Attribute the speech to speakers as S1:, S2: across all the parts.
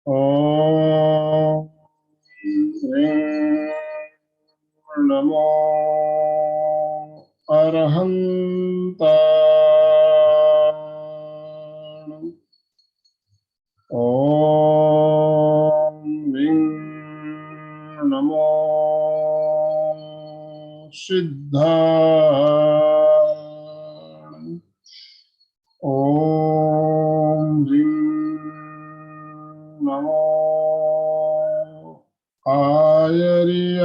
S1: ॐ ह्रीं नमो अरहन्ताय। ॐ ह्रीं नमो सिद्धाय। ॐ ह्रीं नमो आयर्याय।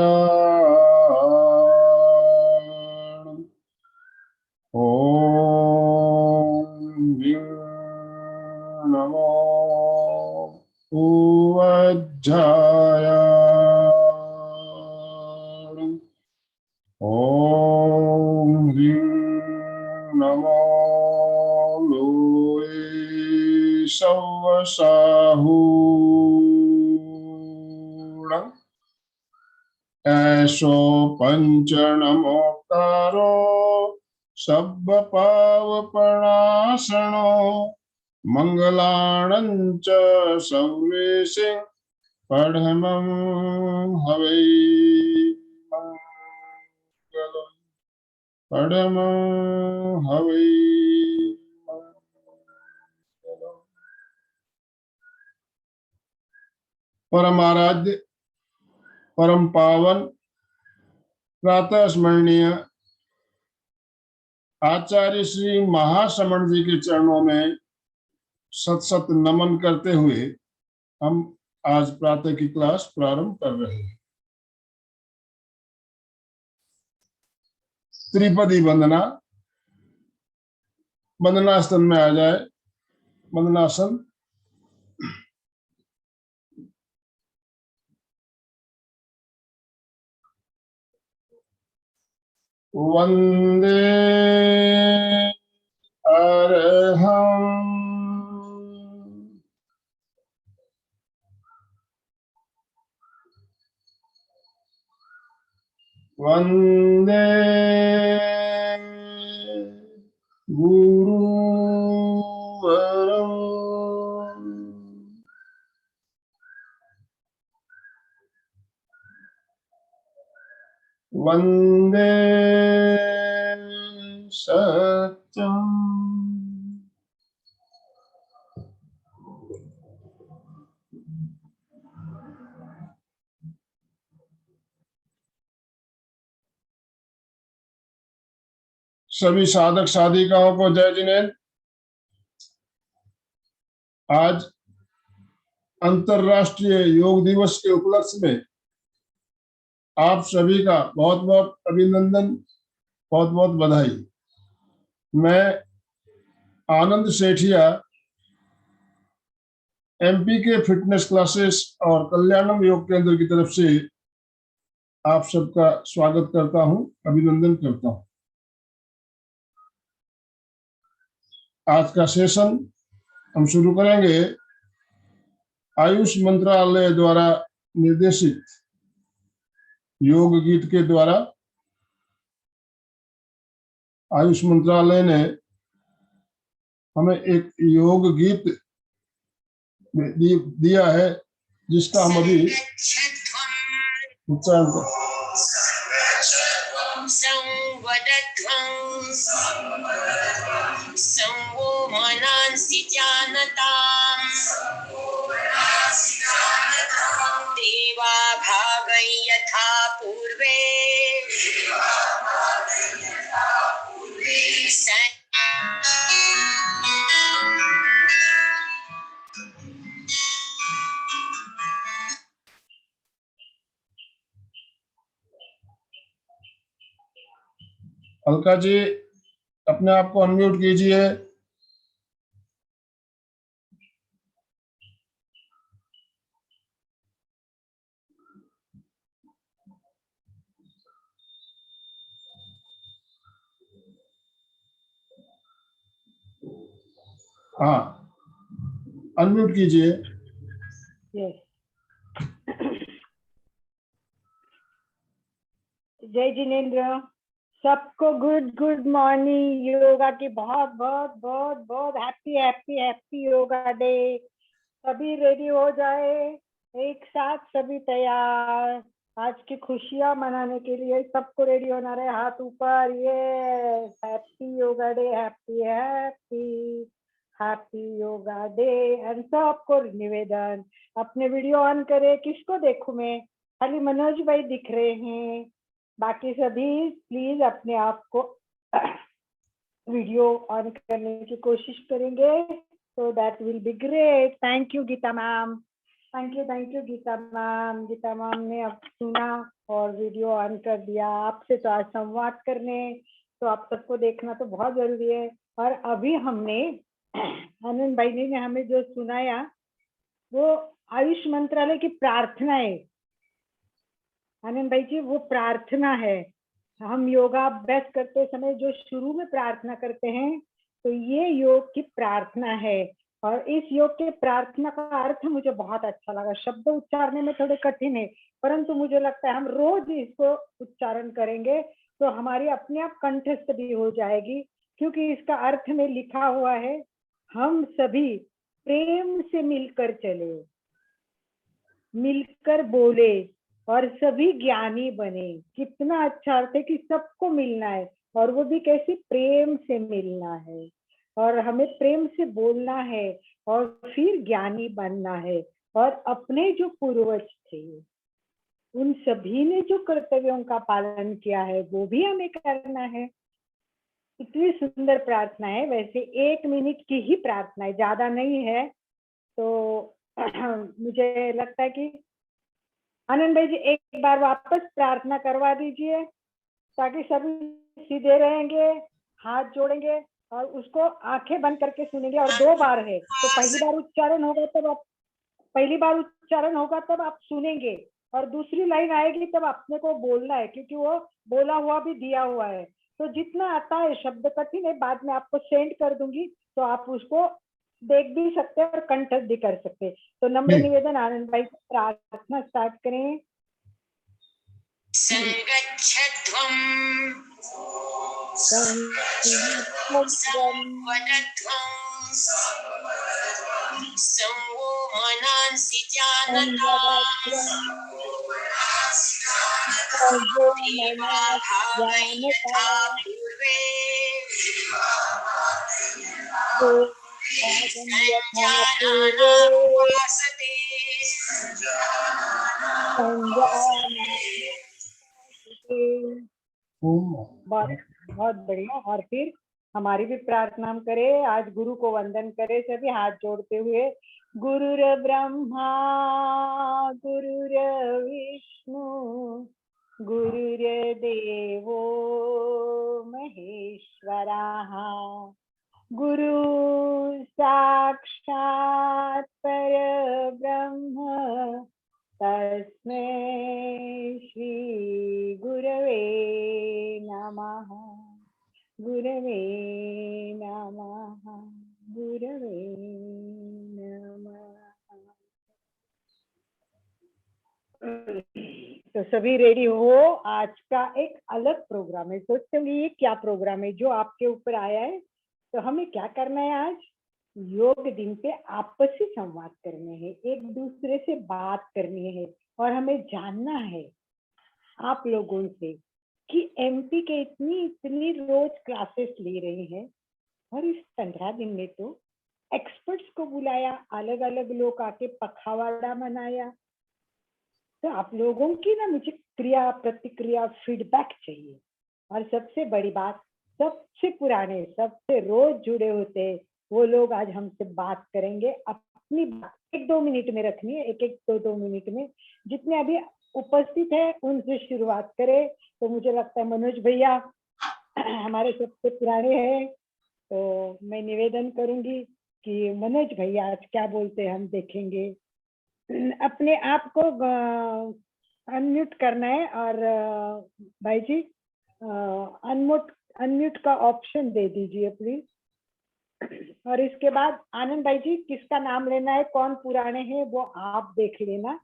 S1: ॐ ह्रीं नमो उवज्झाय। ॐ ह्रीं नमो लोये सवसाहूण। ऐसो पंचनमोक्तारो सब्बपावपणासनो मंगलाणं च सर्वेशे पढ़मं हवै मंगलम् पढ़मं हवै मंगलम्। परम आराध्य परम पावन प्रातः स्मरणीय आचार्य श्री महाश्रमण जी के चरणों में सत सत नमन करते हुए हम आज प्रातः की क्लास प्रारंभ कर रहे हैं। त्रिपदी वंदना। वंदनासन में आ जाए। वंदनासन। वंदे अरहं वंदे गुरुवरं वंदे सत्यम्। सभी साधक साधिकाओं को जय जिनेन्द्र। आज अंतर्राष्ट्रीय योग दिवस के उपलक्ष्य में आप सभी का बहुत बहुत अभिनंदन, बहुत बहुत बधाई। मैं आनंद सेठिया एमपी के फिटनेस क्लासेस और कल्याणम योग केंद्र की तरफ से आप सबका स्वागत करता हूं, अभिनंदन करता हूं। आज का सेशन हम शुरू करेंगे आयुष मंत्रालय द्वारा निर्देशित योग गीत के द्वारा। आयुष मंत्रालय ने हमें एक योग गीत दिया है जिसका हम अभी उच्चारण
S2: देवा भागै यथा पूर्वे
S1: अलका जी अपने आप को अनम्यूट कीजिए। हाँ, अनम्यूट कीजिए।
S3: जय जिनेन्द्र। सबको गुड मॉर्निंग। योगा की बहुत बहुत बहुत बहुत happy happy happy yoga day. सभी रेडी हो जाए, एक साथ सभी तैयार आज की खुशियां मनाने के लिए। सबको रेडी होना रहे, हाथ ऊपर। ये happy yoga day, happy happy happy yoga day. And सबको निवेदन, अपने वीडियो ऑन करे। किसको देखूं मैं? खाली मनोज भाई दिख रहे हैं, बाकी सभी प्लीज अपने आप को वीडियो ऑन करने की कोशिश करेंगे, so that will be great. Thank you Geeta ma'am, thank you Geeta ma'am. Geeta ma'am ने अब सुना और वीडियो ऑन कर दिया। आपसे तो आज संवाद करने, तो आप सबको देखना तो बहुत जरूरी है। और अभी हमने आनंद भाई ने हमें जो सुनाया वो आयुष मंत्रालय की प्रार्थना है। आनंद भाई जी, वो प्रार्थना है। हम योगा अभ्यास करते समय जो शुरू में प्रार्थना करते हैं, तो ये योग की प्रार्थना है। और इस योग के प्रार्थना का अर्थ मुझे बहुत अच्छा लगा। शब्द उच्चारने में थोड़े कठिन है, परंतु मुझे लगता है हम रोज इसको उच्चारण करेंगे तो हमारी अपने आप कंठस्थ भी हो जाएगी। क्योंकि इसका अर्थ में लिखा हुआ है, हम सभी प्रेम से मिलकर चले, मिलकर बोले और सभी ज्ञानी बने। कितना अच्छा अर्थ है कि सबको मिलना है, और वो भी कैसी? प्रेम से मिलना है, और हमें प्रेम से बोलना है, और फिर ज्ञानी बनना है। और अपने जो पूर्वज थे उन सभी ने जो कर्तव्यों का पालन किया है वो भी हमें करना है। इतनी सुंदर प्रार्थना है। वैसे 1 मिनट की ही प्रार्थना है, ज्यादा नहीं है। तो मुझे लगता है कि आनंद भाई जी एक बार वापस प्रार्थना करवा दीजिए, ताकि सभी सीधे रहेंगे, हाथ जोड़ेंगे और उसको आंखें बंद करके सुनेंगे। और 2 बार है, तो पहली बार उच्चारण होगा तब आप सुनेंगे, और दूसरी लाइन आएगी तब अपने को बोलना है, क्योंकि वो बोला हुआ भी दिया हुआ है। तो जितना आता है, शब्द कठिन है, बाद में आपको सेंड कर दूंगी, तो आप उसको देख भी सकते हैं और कंठस्थ भी कर सकते हैं। तो नम्र निवेदन, आनंद भाई प्रार्थना स्टार्ट करें।
S2: संगच्छध्वं संवदध्वं संवो मनांसि जानता देवा भावयथा पूर्वे संजानानुपासते
S3: बहुत बहुत बढ़िया। और फिर हमारी भी प्रार्थना हम करें। आज गुरु को वंदन करें सभी हाथ जोड़ते हुए। गुरुर ब्रह्मा गुरुर्विष्णु गुरुर्देवो महेश्वरः गुरु साक्षात् परब्रह्म तस्मै श्री गुरवे नमः। गुरवे नमः, गुरवे नमः। तो सभी रेडी हो? आज का एक अलग प्रोग्राम है। सोचते होंगे ये क्या प्रोग्राम है जो आपके ऊपर आया है। तो हमें क्या करना है? आज योग दिन पे आपसी संवाद करने हैं, एक दूसरे से बात करनी है, और हमें जानना है आप लोगों से कि एमपी के इतनी रोज क्लासेस ले रहे हैं, और इस 15 दिन में तो एक्सपर्ट्स को बुलाया, अलग अलग लोग आके पखवाड़ा मनाया। तो आप लोगों की ना मुझे क्रिया प्रतिक्रिया फीडबैक चाहिए। और सबसे बड़ी बात, सबसे पुराने, सबसे रोज जुड़े होते वो लोग आज हमसे बात करेंगे। अपनी बात 1-2 मिनट में रखनी है, 1-2 मिनट में। जितने अभी उपस्थित है उनसे शुरुआत करें। तो मुझे लगता है मनोज भैया हमारे सबसे पुराने हैं, तो मैं निवेदन करूंगी कि मनोज भैया आज क्या बोलते हैं हम देखेंगे। अपने आप को अनम्यूट करना है, और भाई जी अनम्यूट का ऑप्शन दे दीजिए प्लीज। और इसके बाद आनंद भाई जी किसका नाम लेना है, कौन पुराने हैं वो आप देख लेना।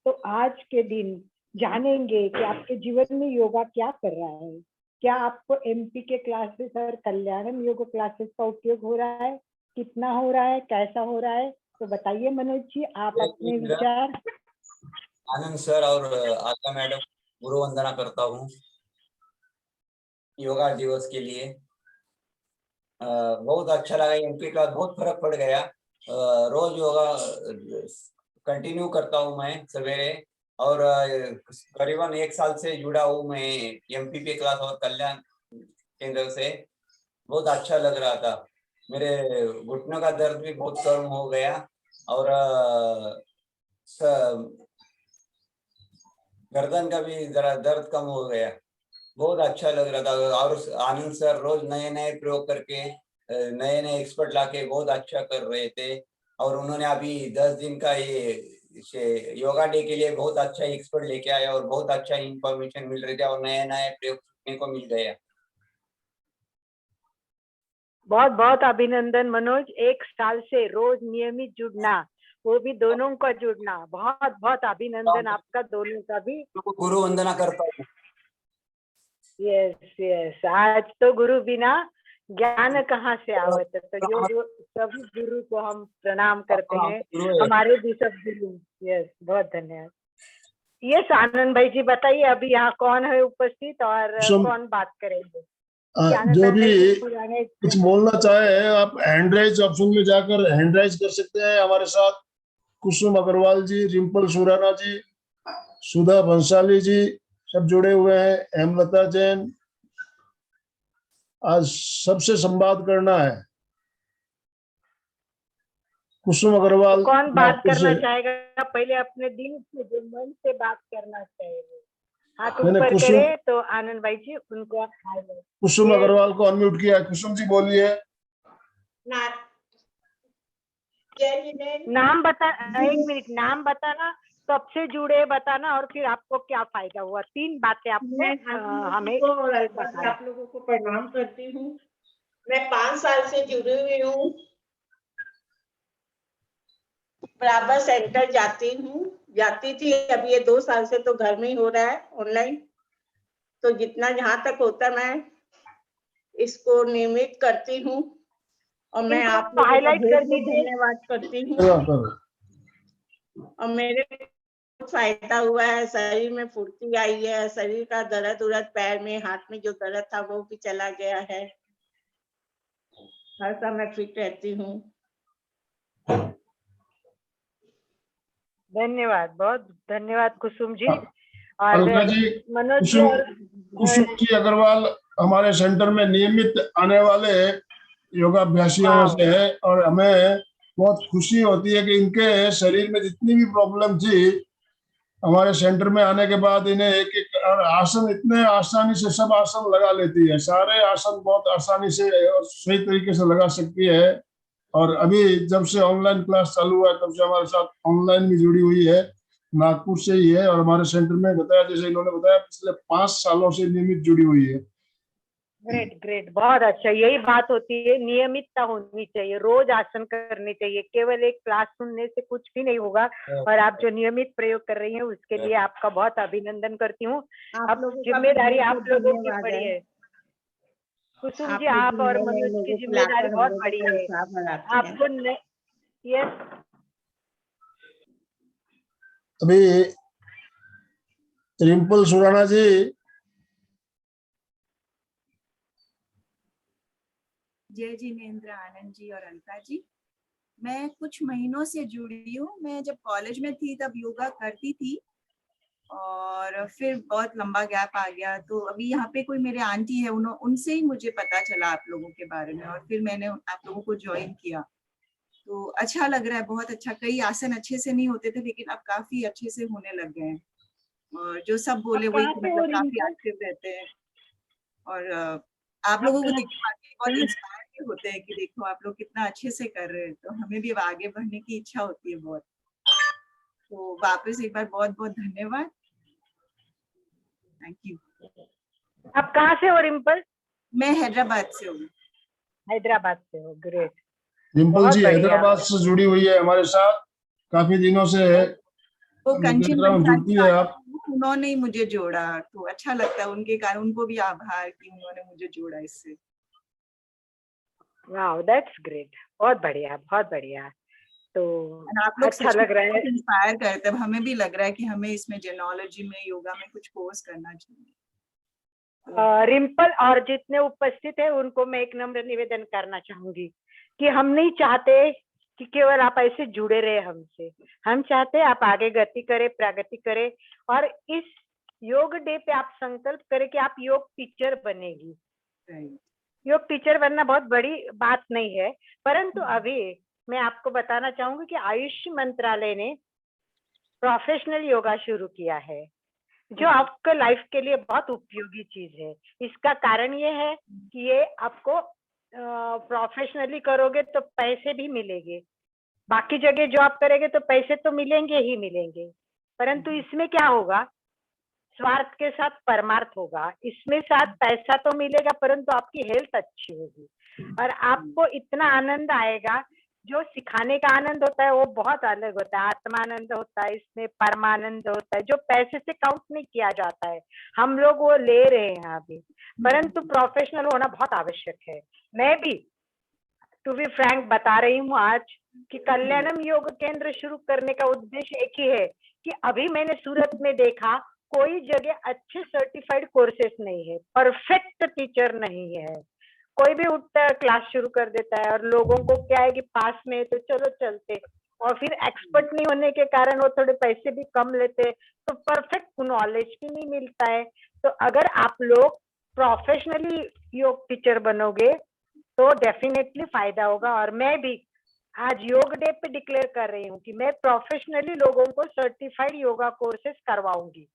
S3: तो आज के दिन जानेंगे कि आपके जीवन में योगा क्या कर रहा है। क्या आपको एमपी के क्लासेस और कल्याणम योग क्लासेस का उपयोग हो रहा है? कितना हो रहा है? कैसा हो रहा है? तो बताइए मनोज जी, आप
S4: जय
S3: अपने
S4: जिनेंद्र।
S3: विचार।
S4: आनंद सर और आशा मैडम गुरु वंदना करता हूँ योगा दिवस के लिए। बहुत अच्छा लगा, एमपी का बहुत फर्क पड़ गया। रोज योगा कंटिन्यू करता हूँ मैं सवेरे, और करीबन 1 साल से जुड़ा हूँ मैं एमपीपी क्लास और कल्याण केंद्र से। बहुत अच्छा लग रहा था, मेरे घुटनों का दर्द भी बहुत कम हो गया, और गर्दन का भी जरा दर्द कम हो गया। बहुत अच्छा लग रहा था। और आनंद सर रोज नए नए प्रयोग करके नए नए एक्सपर्ट लाके बहुत अच्छा कर रहे थे। और उन्होंने अभी 10 दिन का ये योगा डे के लिए बहुत अच्छा एक्सपर्ट लेके आया, और बहुत अच्छा इंफॉर्मेशन मिल रही थी, और नए नए प्रयोग सीखने को मिल गया।
S3: बहुत बहुत अभिनंदन मनोज, 1 साल से रोज नियमित जुड़ना, वो भी दोनों का जुड़ना, बहुत बहुत अभिनंदन आपका दोनों का भी।
S4: गुरु वंदना करता हूँ।
S3: यस यस, आज तो गुरु बिना ज्ञान कहाँ से आवत, तो जो सभी गुरु को हम प्रणाम करते हैं, हमारे भी सब गुरु। यस, बहुत धन्यवाद। यस आनंद भाई जी बताइए, अभी यहाँ कौन है उपस्थित और कौन बात करेंगे?
S1: जो भी कुछ बोलना चाहे आप हैंड राइज ऑप्शन में जाकर हैंड राइज कर सकते हैं। हमारे साथ कुसुम अग्रवाल जी, रिंपल सुराना जी, सुधा बंसाली जी सब जुड़े हुए हैं, हेमलता जैन। आज सबसे संवाद करना है। कुसुम अग्रवाल
S3: तो कौन बात
S1: नागपुर
S3: करना
S1: से।
S3: चाहेगा? पहले अपने दिल से, जो मन से बात करना चाहेंगे, हाथ
S1: मैंने
S3: ऊपर
S1: कुसुम
S3: करे तो आनंद भाई जी उनको
S1: कुसुम अग्रवाल को अनम्यूट किया। कुसुम जी बोलिए।
S3: नाम बता, 1 मिनट, नाम बताना, कब से जुड़े बताना, और फिर आपको क्या फायदा हुआ, 3 बातें आपको हमें बताना।
S5: आप लोगों को प्रणाम करती हूँ। मैं 5 साल से जुड़ी हुई हूँ, बराबर सेंटर जाती थी। अब ये 2 साल से तो घर में ही हो रहा है ऑनलाइन। तो जितना जहाँ तक होता मैं इसको नियमित करती हूँ, और मैं आप लोगों का
S3: हाईलाइट कर
S5: बहुत बहुत
S3: दीजिए।
S5: धन्यवाद करती हूँ। और मेरे बहुत फायदा हुआ है, शरीर में फुर्ती आई है, शरीर का दर्द उर्द, पैर में हाथ में जो दर्द था वो भी चला गया है। हर समय फिट रहती हूँ।
S3: धन्यवाद, बहुत धन्यवाद कुसुम जी। और
S1: अलका जी,
S3: मनोज जी और
S1: कुसुम जी अग्रवाल हमारे सेंटर में नियमित आने वाले योगाभ्यासियों में से है, और हमें बहुत खुशी होती है कि इनके शरीर में जितनी भी प्रॉब्लम थी, हमारे सेंटर में आने के बाद इन्हें एक एक आसन इतने आसानी से सब आसन लगा लेती है। सारे आसन बहुत आसानी से और सही तरीके से लगा सकती है। और अभी जब से ऑनलाइन क्लास चालू हुआ है तब से हमारे साथ ऑनलाइन भी जुड़ी हुई है, नागपुर से ही है। और हमारे सेंटर में बताया, जैसे इन्होंने बताया, पिछले 5 सालों से नियमित जुड़ी हुई है।
S3: ग्रेट ग्रेट, बहुत अच्छा। यही बात होती है, नियमितता होनी चाहिए, रोज आसन करने चाहिए। केवल एक क्लास सुनने से कुछ भी नहीं होगा, और आप जो नियमित प्रयोग कर रही हैं उसके लिए आपका बहुत अभिनंदन करती हूँ। अब जिम्मेदारी आप लोगों की बड़ी है कुसुम जी, आप और मनोज की जिम्मेदारी बहुत बड़ी है आपको। यस,
S1: अभी रिंपल सुराना जी।
S6: जय जिनेंद्र, आनंद जी और अलका जी। मैं कुछ महीनों से जुड़ी हूँ। मैं जब कॉलेज में थी तब योगा करती थी, और फिर बहुत लंबा गैप आ गया। तो अभी यहाँ पे कोई मेरे आंटी है, उनसे ही मुझे पता चला आप लोगों के बारे में, और फिर मैंने आप लोगों को ज्वाइन किया। तो अच्छा लग रहा है, बहुत अच्छा। कई आसन अच्छे से नहीं होते थे, लेकिन अब काफी अच्छे से होने लग गए हैं। और जो सब बोले वही, मतलब काफी एक्टिव रहते हैं। और आप लोगों को देखिए बहुत इंस्पायर होते हैं कि देखो आप लोग कितना अच्छे से कर रहे हैं, तो हमें भी अब आगे बढ़ने की इच्छा होती है बहुत। तो वापस एक बार बहुत बहुत धन्यवाद। Thank you.
S3: आप कहाँ से हो रिंपल?
S6: मैं हैदराबाद से हूँ।
S3: हैदराबाद से हो, ग्रेट।
S1: रिंपल जी हैदराबाद से जुड़ी हुई है हमारे साथ काफी दिनों से है।
S6: वो कंचन
S1: जुड़ती है आप।
S6: उन्होंने ही मुझे जोड़ा, तो अच्छा लगता है उनके कारण। उनको भी आभार कि उन्होंने मुझे जोड़ा इससे।
S3: वाओ, दैट्स ग्रेट, बहुत बढ़िया बहुत बढ़िया। तो
S6: And आप लोग
S3: अच्छा लग रहा है।
S6: इंस्पायर करते हैं, हमें भी लग रहा है कि हमें इसमें जेनोलॉजी में योगा में कुछ कोर्स करना चाहिए।
S3: रिम्पल और जितने उपस्थित है उनको मैं एक नम्र निवेदन करना चाहूंगी कि हम नहीं चाहते कि केवल आप ऐसे जुड़े रहे हमसे, हम चाहते हैं आप आगे गति करें, प्रगति करें, और इस योग डे पे आप संकल्प करें कि आप योग टीचर बनेगी। योग टीचर बनना बहुत बड़ी बात नहीं है, परंतु अभी मैं आपको बताना चाहूंगी कि आयुष मंत्रालय ने प्रोफेशनल योगा शुरू किया है, जो आपको लाइफ के लिए बहुत उपयोगी चीज है। इसका कारण ये है कि ये आपको प्रोफेशनली करोगे तो पैसे भी मिलेंगे, बाकी जगह जो आप करेंगे तो पैसे तो मिलेंगे ही मिलेंगे, परंतु इसमें क्या होगा, स्वार्थ के साथ परमार्थ होगा। इसमें साथ पैसा तो मिलेगा परंतु आपकी हेल्थ अच्छी होगी और आपको इतना आनंद आएगा। जो सिखाने का आनंद होता है वो बहुत अलग होता है, आत्मानंद होता है, इसमें परमानंद होता है, जो पैसे से काउंट नहीं किया जाता है। हम लोग वो ले रहे हैं अभी, परंतु प्रोफेशनल होना बहुत आवश्यक है। मैं भी टू बी फ्रैंक बता रही हूँ आज कि कल्याणम योग केंद्र शुरू करने का उद्देश्य एक ही है कि अभी मैंने सूरत में देखा कोई जगह अच्छे सर्टिफाइड कोर्सेस नहीं है, परफेक्ट टीचर नहीं है। कोई भी उठता है क्लास शुरू कर देता है और लोगों को क्या है कि पास में है तो चलो चलते, और फिर एक्सपर्ट नहीं होने के कारण वो थोड़े पैसे भी कम लेते, तो परफेक्ट नॉलेज भी नहीं मिलता है। तो अगर आप लोग प्रोफेशनली योग टीचर बनोगे तो डेफिनेटली फायदा होगा। और मैं भी आज योग डे पे डिक्लेयर कर रही हूँ कि मैं प्रोफेशनली लोगों को सर्टिफाइड योगा कोर्सेज करवाऊंगी,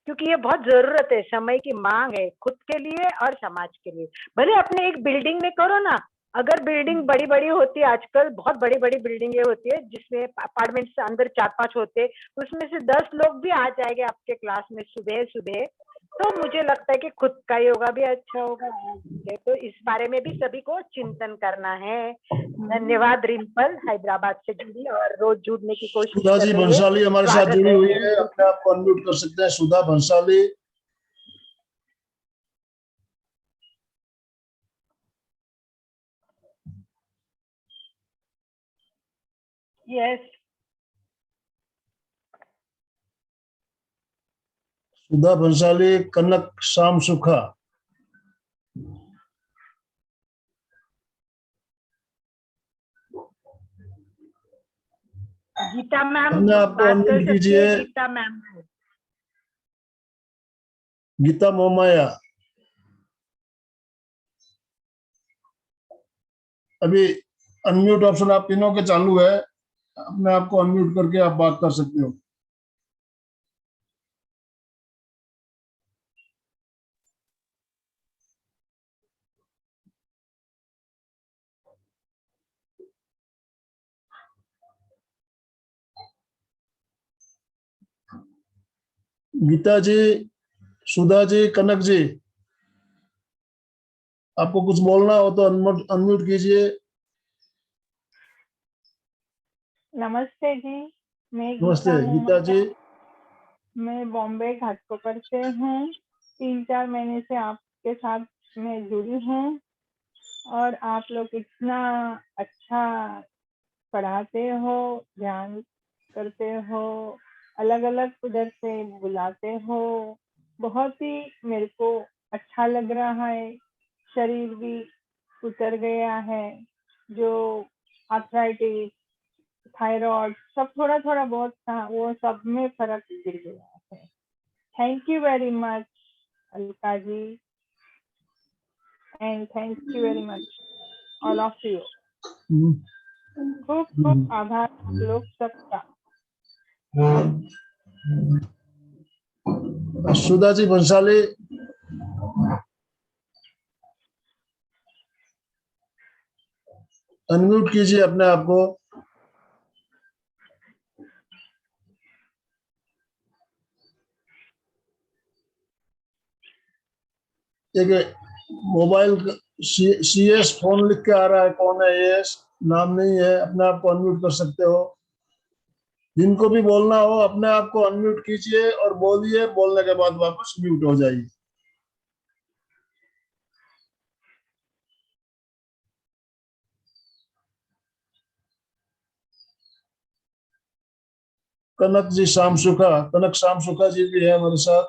S3: क्योंकि ये बहुत जरूरत है, समय की मांग है, खुद के लिए और समाज के लिए। भले अपने एक बिल्डिंग में करो ना, अगर बिल्डिंग बड़ी बड़ी होती है, आजकल बहुत बड़ी बड़ी बिल्डिंगें होती है जिसमें अपार्टमेंट्स अंदर 4-5 होते, उसमें से 10 लोग भी आ जाएंगे आपके क्लास में सुबह सुबह, तो मुझे लगता है कि खुद का योगा भी अच्छा होगा। तो इस बारे में भी सभी को चिंतन करना है। धन्यवाद। रिम्पल हैदराबाद से जुड़ी और रोज जुड़ने की कोशिश
S1: सुधा
S3: कर
S1: जी
S3: रही है।
S1: भंसाली हमारे साथ
S3: स्वागत
S1: जुड़ी
S3: है।
S1: हुई है, अपने आप को अनम्यूट कर सकते हैं। सुधा भंसाली,
S3: यस,
S1: सुधा भंसाली, कनक शाम सुखा।
S3: गीता मैम
S1: अपने आप को
S3: बात कर
S1: अनम्यूट
S3: सकती है।
S1: कीजिए।
S3: गीता मैम,
S1: गीता मोमाया, अभी अनम्यूट ऑप्शन आप तीनों के चालू है, अपने आप को अनम्यूट करके आप बात कर सकते हो। गीता जी, सुधा जी, कनक जी, आपको कुछ बोलना हो तो अनम्यूट कीजिए।
S7: नमस्ते जी, मैं
S1: नमस्ते
S7: गीता
S1: गीता जी।
S7: मैं बॉम्बे घाटकोपर से हूँ। 3-4 महीने से आपके साथ मैं जुड़ी हूँ और आप लोग इतना अच्छा पढ़ाते हो, ध्यान करते हो, अलग अलग उधर से बुलाते हो, बहुत ही मेरे को अच्छा लग रहा है। शरीर भी उतर गया है, जो आर्थराइटिस, थायराइड सब थोड़ा थोड़ा बहुत था, वो सब में फर्क गिर गया है। Thank you very much Alka ji, and thank you very much all of you. खूब खूब आभार लोग सबका।
S1: सुधा जी भंसाली, अनम्यूट कीजिए अपने आप को। एक मोबाइल CS फोन लिख के आ रहा है, कौन है ये, नाम नहीं है। अपने आप को अनम्यूट कर सकते हो। जिनको भी बोलना हो अपने आप को अनम्यूट कीजिए और बोलिए, बोलने के बाद वापस म्यूट हो जाइए। कनक जी शाम सुखा, कनक शाम सुखा जी भी है हमारे साथ।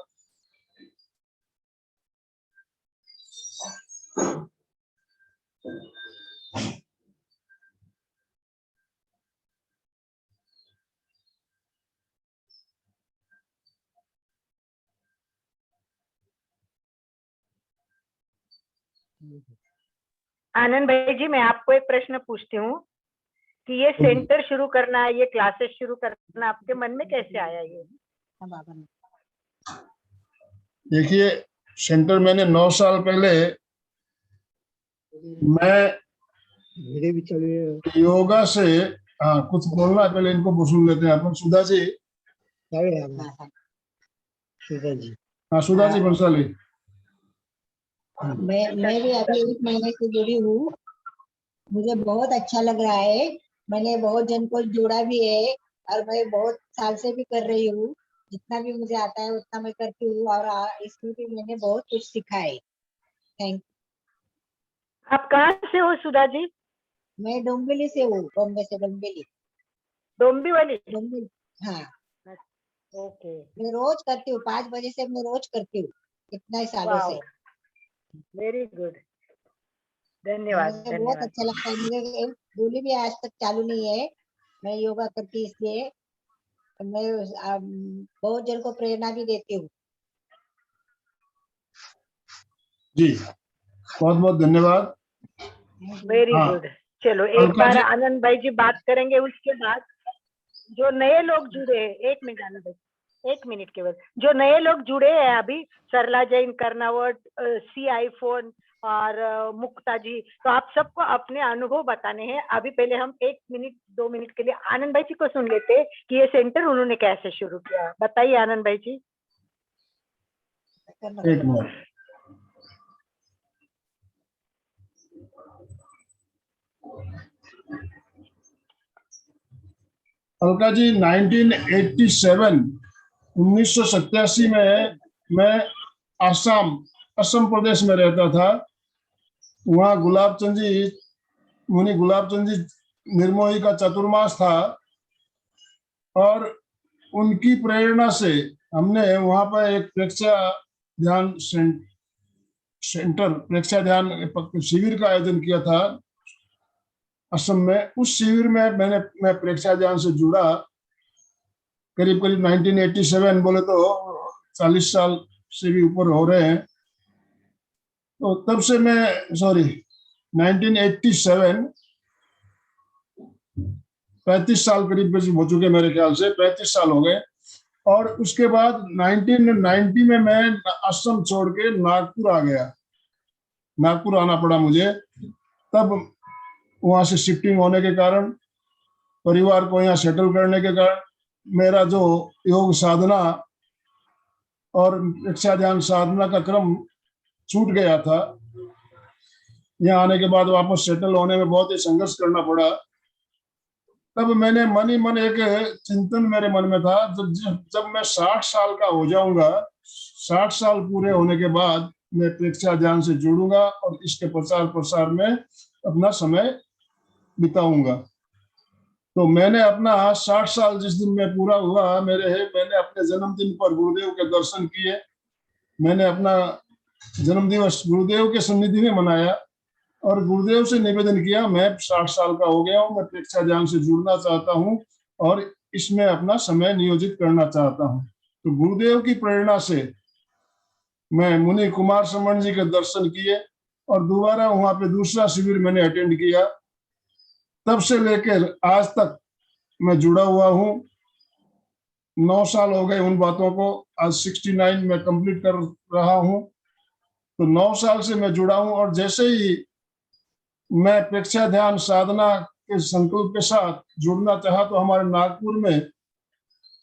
S3: आनंद भाई जी, मैं आपको एक प्रश्न पूछती हूँ कि ये सेंटर शुरू करना, ये क्लासेस शुरू करना आपके मन में कैसे आया? ये
S1: देखिए, सेंटर मैंने 9 साल पहले, मैं योगा से, हाँ कुछ बोलना है, पहले इनको सुन लेते हैं अपन। सुधा जी, हाँ सुधा जी बंसाली।
S8: मैं भी अभी 1 महीने से जुड़ी हूँ। मुझे बहुत अच्छा लग रहा है। मैंने बहुत जन को जोड़ा भी है और मैं बहुत साल से भी कर रही हूँ। जितना भी मुझे आता है उतना मैं करती हूँ और इसमें भी मैंने बहुत कुछ सीखा है। थैंक।
S3: आप कहाँ से हो सुधा जी?
S8: मैं डोंबिवली से हूँ, बॉम्बे से, डोंबिवली।
S3: डोंबिवली?
S8: डोंबिवली, हाँ।
S3: ओके,
S8: मैं रोज करती हूँ, 5 बजे से मैं रोज करती हूँ, इतना ही सालों से।
S3: वेरी गुड, धन्यवाद
S8: मुझे बहुत
S3: धन्यवाद।
S8: अच्छा लगता है। मुझे गोली भी आज तक चालू नहीं है। मैं योगा करती इसलिए मैं बहुत जन को प्रेरणा भी देती हूँ।
S1: जी बहुत बहुत धन्यवाद।
S3: वेरी
S1: हाँ,
S3: गुड। चलो एक
S1: अलका
S3: बार
S1: जी,
S3: आनंद भाई जी बात करेंगे, उसके बाद जो नए लोग जुड़े हैं, 1 मिनट आनंद भाई, 1 मिनट केवल, जो नए लोग जुड़े हैं अभी, सरला जैन, कर्नावट, सी आईफोन और मुक्ता जी, तो आप सबको अपने अनुभव बताने हैं। अभी पहले हम 1 मिनट 2 मिनट के लिए आनंद भाई जी को सुन लेते हैं कि ये सेंटर उन्होंने कैसे शुरू किया। बताइए आनंद भाई जी।
S1: एक मिनट। अलका जी, 1987 में मैं असम प्रदेश में रहता था। वहाँ मुनि गुलाबचंद जी निर्मोही का चतुर्मास था और उनकी प्रेरणा से हमने वहाँ पर एक प्रेक्षा ध्यान शिविर का आयोजन किया था असम में। उस शिविर में मैं प्रेक्षा ध्यान से जुड़ा। करीब करीब 1987 बोले तो 40 साल से भी ऊपर हो रहे हैं। तो तब से मैं 1987 35 साल करीब हो चुके, मेरे ख्याल से 35 साल हो गए। और उसके बाद 1990 में मैं असम छोड़ के नागपुर आ गया। नागपुर आना पड़ा मुझे। तब वहां से शिफ्टिंग होने के कारण, परिवार को यहाँ सेटल करने के कारण, मेरा जो योग साधना और इच्छा ध्यान साधना का क्रम छूट गया था। यहाँ आने के बाद वापस सेटल होने में बहुत ही संघर्ष करना पड़ा। तब मैंने मन ही मन एक चिंतन मेरे मन में था, जब मैं 60 साल का हो जाऊंगा, 60 साल पूरे होने के बाद मैं प्रेक्षा ध्यान से जुड़ूंगा और इसके प्रचार प्रसार में अपना समय बिताऊंगा। तो मैंने अपना 60 साल जिस दिन में पूरा हुआ मैंने अपने जन्मदिन पर गुरुदेव के दर्शन किए। मैंने अपना जन्म दिवस गुरुदेव के सन्निधि में मनाया और गुरुदेव से निवेदन किया, मैं 60 साल का हो गया हूँ, मैं प्रेक्षा ध्यान से जुड़ना चाहता हूँ और इसमें अपना समय नियोजित करना चाहता हूँ। तो गुरुदेव की प्रेरणा से मैं मुनि कुमार समण जी के दर्शन किए और दोबारा वहां पे दूसरा शिविर मैंने अटेंड किया। तब से लेकर आज तक मैं जुड़ा हुआ हूँ। 9 साल हो गए उन बातों को, आज 69 में कंप्लीट कर रहा हूँ। तो 9 साल से मैं जुड़ा हूँ और जैसे ही मैं प्रेक्षा ध्यान साधना के संकल्प के साथ जुड़ना चाहा तो हमारे नागपुर में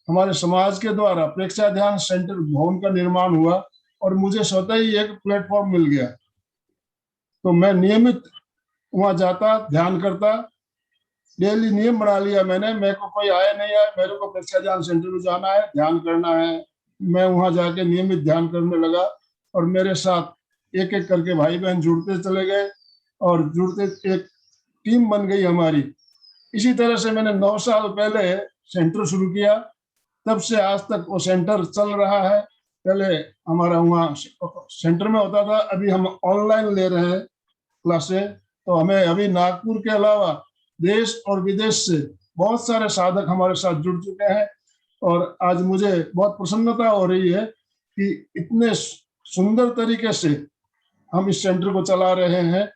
S1: हमारे समाज के द्वारा प्रेक्षा ध्यान सेंटर भवन का निर्माण हुआ और मुझे स्वतः ही एक प्लेटफॉर्म मिल गया। तो मैं नियमित वहां जाता, ध्यान करता, डेली नियम बना लिया मैंने। मेरे को कोई आया नहीं आया, मेरे को प्रेक्षा ध्यान सेंटर में जाना है, ध्यान करना है। मैं वहां जाके नियमित ध्यान करने लगा और मेरे साथ एक एक करके भाई बहन जुड़ते चले गए और जुड़ते एक टीम बन गई हमारी। इसी तरह से मैंने 9 साल पहले सेंटर शुरू किया तब से आज तक वो सेंटर चल रहा है। पहले हमारा वहाँ सेंटर में होता था, अभी हम ऑनलाइन ले रहे हैं क्लासें। तो हमें अभी नागपुर के अलावा देश और विदेश से बहुत सारे साधक हमारे साथ जुड़ चुके हैं। और आज मुझे बहुत प्रसन्नता हो रही है कि इतने सुंदर तरीके से हम इस सेंटर को चला रहे हैं।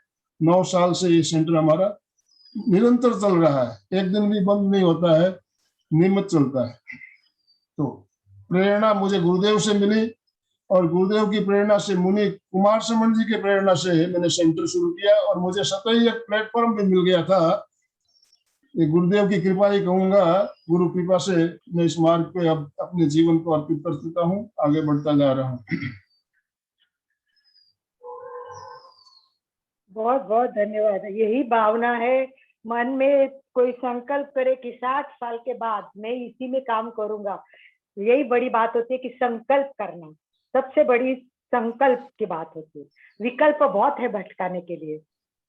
S1: 9 साल से ये सेंटर हमारा निरंतर चल रहा है, एक दिन भी बंद नहीं होता है, नियमित चलता है। तो प्रेरणा मुझे गुरुदेव से मिली और गुरुदेव की प्रेरणा से, मुनि कुमार समन जी की प्रेरणा से मैंने सेंटर शुरू किया और मुझे स्वतः ही एक प्लेटफॉर्म भी मिल गया था। ये गुरुदेव की कृपा ही कहूंगा, गुरु कृपा से मैं इस मार्ग पे अब अपने जीवन को अर्पित कर चुका हूँ, आगे बढ़ता जा रहा हूँ।
S3: बहुत बहुत धन्यवाद। यही भावना है मन में, कोई संकल्प करे कि 60 साल के बाद मैं इसी में काम करूंगा, यही बड़ी बात होती है कि संकल्प करना सबसे बड़ी संकल्प की बात होती है। विकल्प बहुत है भटकाने के लिए,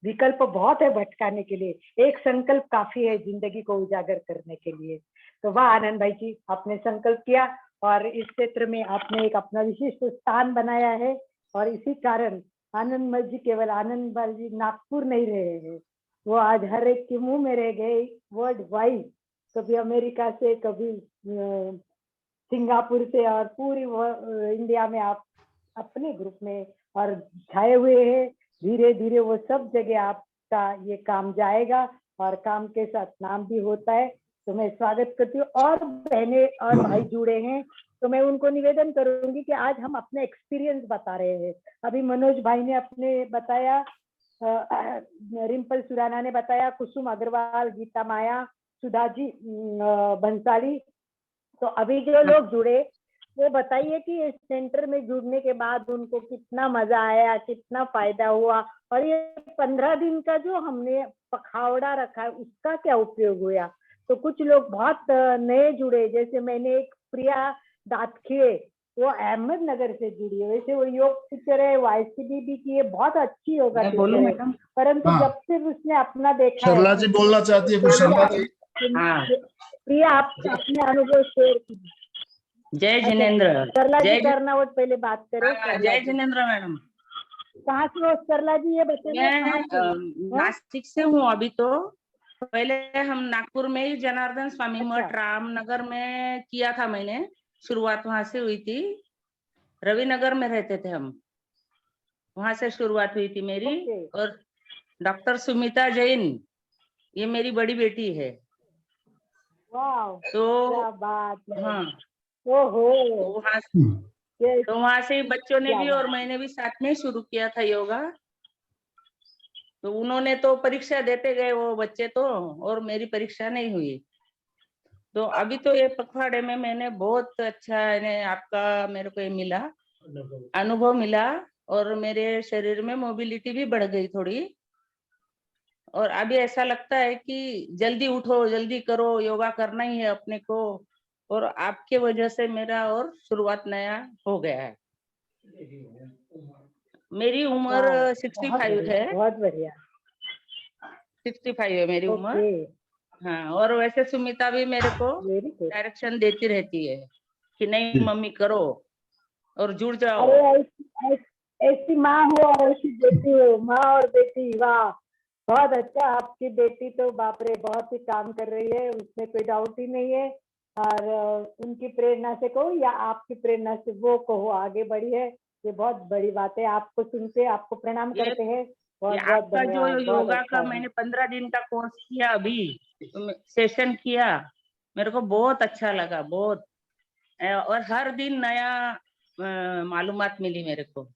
S3: विकल्प बहुत है भटकाने के लिए, एक संकल्प काफी है जिंदगी को उजागर करने के लिए। तो वाह आनंद भाई जी, आपने संकल्प किया और इस क्षेत्र में आपने एक अपना विशिष्ट स्थान बनाया है। और इसी कारण आनंद भाई जी केवल आनंद भाई जी नागपुर नहीं रहे हैं, वो आज हर एक के मुंह में रह गए वर्ल्ड वाइड। कभी अमेरिका से, कभी सिंगापुर से, और पूरी इंडिया में आप अपने ग्रुप में और छाए हुए हैं। धीरे धीरे वो सब जगह आपका ये काम जाएगा और काम के साथ नाम भी होता है। तो मैं स्वागत करती हूँ। और बहने और भाई जुड़े हैं तो मैं उनको निवेदन करूंगी कि आज हम अपने एक्सपीरियंस बता रहे हैं। अभी मनोज भाई ने अपने बताया, रिम्पल सुराना ने बताया, कुसुम अग्रवाल, गीता माया, सुधा जी बंसाली। तो अभी जो लोग जुड़े वो बताइए कि इस सेंटर में जुड़ने के बाद उनको कितना मजा आया, कितना फायदा हुआ, और ये 15 दिन का जो हमने पखवाड़ा रखा है उसका क्या उपयोग हुआ। तो कुछ लोग बहुत नए जुड़े, जैसे मैंने एक प्रिया दातखिड़े, वो अहमदनगर से जुड़ी है। वैसे वो योग टीचर है, YCB भी की है, बहुत अच्छी योगा टीचर है, परंतु
S1: हाँ।
S3: जब से उसने अपना देखा है,
S1: सरला जी बोलना चाहती है कुछ, सरला जी।
S3: प्रिया आप अपने अनुभव शेयर कीजिए।
S9: जय जिनेन्द्र।
S3: सरला जी
S9: जय
S3: करना वो पहले बात करो।
S9: जय जिनेन्द्र मैडम।
S3: कहाँ से हो सरला जी, ये बताइए कहाँ से?
S9: नासिक से हूँ अभी तो। पहले हम नागपुर में ही जनार्दन स्वामी मठ रामनगर में किया था मैंने, शुरुआत वहां से हुई थी। रविनगर में रहते थे हम, वहां से शुरुआत हुई थी मेरी। और डॉक्टर सुमिता जैन ये मेरी बड़ी बेटी है।
S3: वाह,
S9: तो
S3: क्या बात है।
S9: हाँ,
S3: ओहो,
S9: तो वहां से बच्चों ने भी और मैंने भी साथ में शुरू किया था योगा। तो उन्होंने तो परीक्षा देते गए वो बच्चे तो, और मेरी परीक्षा नहीं हुई। तो अभी तो ये पखवाड़े में मैंने बहुत अच्छा आपका मेरे को ये मिला, अनुभव मिला, और मेरे शरीर में मोबिलिटी भी बढ़ गई थोड़ी। और अभी ऐसा लगता है कि जल्दी उठो, जल्दी करो, योगा करना ही है अपने को। और आपके वजह से मेरा और शुरुआत नया हो गया है। मेरी उम्र 65 है।
S3: बहुत बढ़िया।
S9: 65 है मेरी उम्र। हाँ, और वैसे सुमिता भी मेरे को डायरेक्शन देती रहती है कि नहीं मम्मी करो और जुड़ जाओ।
S3: अरे ऐसी माँ हो और ऐसी बेटी हो, माँ और बेटी, वाह बहुत अच्छा। आपकी बेटी तो बाप रे बहुत ही काम कर रही है, उसमें कोई डाउट ही नहीं है। और उनकी प्रेरणा से कहो या आपकी प्रेरणा से वो कहो आगे बढ़ी है, ये बहुत बड़ी बात है। आपको सुनते आपको प्रणाम करते हैं। बहुत बहुत
S9: आपका जो
S3: धन्यवाद।
S9: योगा का मैंने 15 दिन का कोर्स किया, अभी सेशन किया, मेरे को बहुत अच्छा लगा, बहुत। और हर दिन नया मालूमात मिली मेरे को।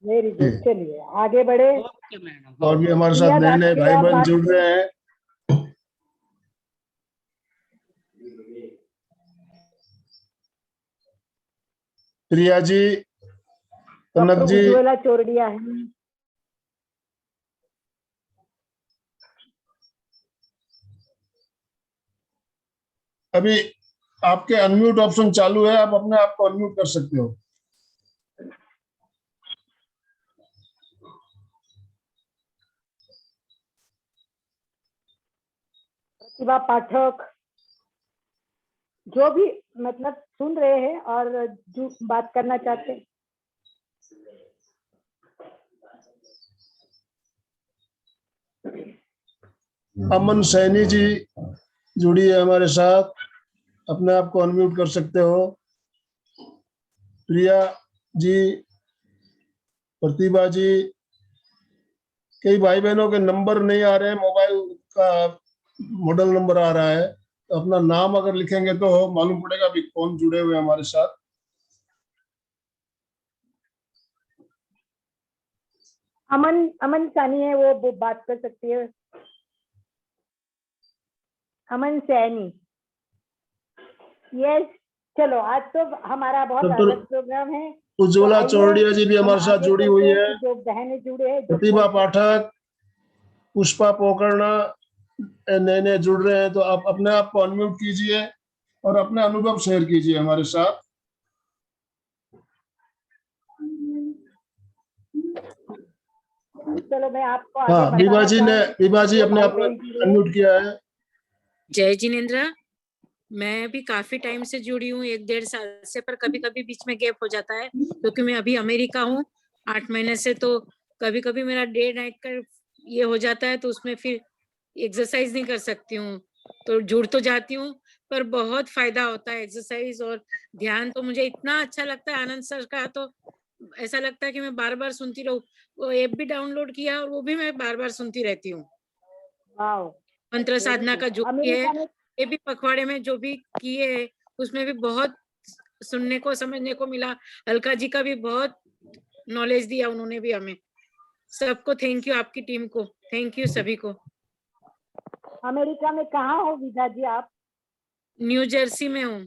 S3: वेरी गुड, चलिए आगे बढ़े।
S9: Okay madam.
S1: और भी हमारे साथ नए नए भाई बहन जुड़ रहे हैं। प्रिया जी, कनक जी,
S3: उज्ज्वला चोरडिया है।
S1: अभी आपके अनम्यूट ऑप्शन चालू है, आप अपने आप को अनम्यूट कर सकते हो।
S3: प्रतिभा पाठक, जो भी मतलब सुन रहे हैं और जो बात करना चाहते हैं।
S1: अमन सैनी जी जुड़ी है हमारे साथ, अपने आप को अनम्यूट कर सकते हो। प्रिया जी, प्रतिभा जी, कई भाई बहनों के नंबर नहीं आ रहे हैं, मोबाइल का मॉडल नंबर आ रहा है, तो अपना नाम अगर लिखेंगे तो मालूम पड़ेगा भी कौन जुड़े हुए हैं हमारे साथ।
S3: अमन सैनी है, वो बात कर सकती है। अमन सैनी, यस। चलो, आज तो हमारा बहुत
S1: डॉक्टर
S3: अलग प्रोग्राम है।
S1: उज्ज्वला
S3: तो आइए
S1: चौरडिया जी भी
S3: हम
S1: हमारे साथ
S3: आगे
S1: जुड़ी
S3: चलते
S1: हुई
S3: हैं
S1: है।
S3: कि जो बहनें जुड़े हैं, जो
S1: प्रतिभा पाठक, पुष्पा पोकरना नए नए जुड़ रहे हैं, तो आप अपने आप को अनम्यूट कीजिए और अपने अनुभव शेयर कीजिए हमारे साथ।
S3: चलो मैं आपको आगे
S1: हाँ, विभा जी ने,
S3: बताना
S1: विभा जी
S3: जो
S1: अपने
S3: भाई
S1: आप को
S3: बहन जुड़े हैं।
S1: अनम्यूट किया है।
S10: जय जिनेन्द्र, मैं भी काफी टाइम से जुड़ी हूँ, 1-1.5 साल से, पर कभी कभी बीच में गैप हो जाता है क्योंकि मैं अभी अमेरिका हूँ 8 महीने से, तो कभी कभी मेरा डे नाइट का ये हो जाता है, तो उसमें फिर एक्सरसाइज नहीं कर सकती हूँ, तो जुड़ तो जाती हूँ, पर बहुत फायदा होता है एक्सरसाइज और ध्यान। तो मुझे इतना अच्छा लगता है आनंद सर का, तो ऐसा लगता है कि मैं बार बार सुनती रहूं। वो ऐप भी डाउनलोड किया और वो भी मैं बार बार सुनती रहती हूँ। मंत्र साधना का जो भी है, ये भी पखवाड़े में जो भी किए है, उसमें भी बहुत सुनने को समझने को मिला। अलका जी का भी बहुत नॉलेज दिया उन्होंने भी हमें। सबको थैंक यू, आपकी टीम को थैंक यू, सभी को।
S3: अमेरिका में कहाँ हो विधा जी आप?
S10: न्यू जर्सी में हूँ।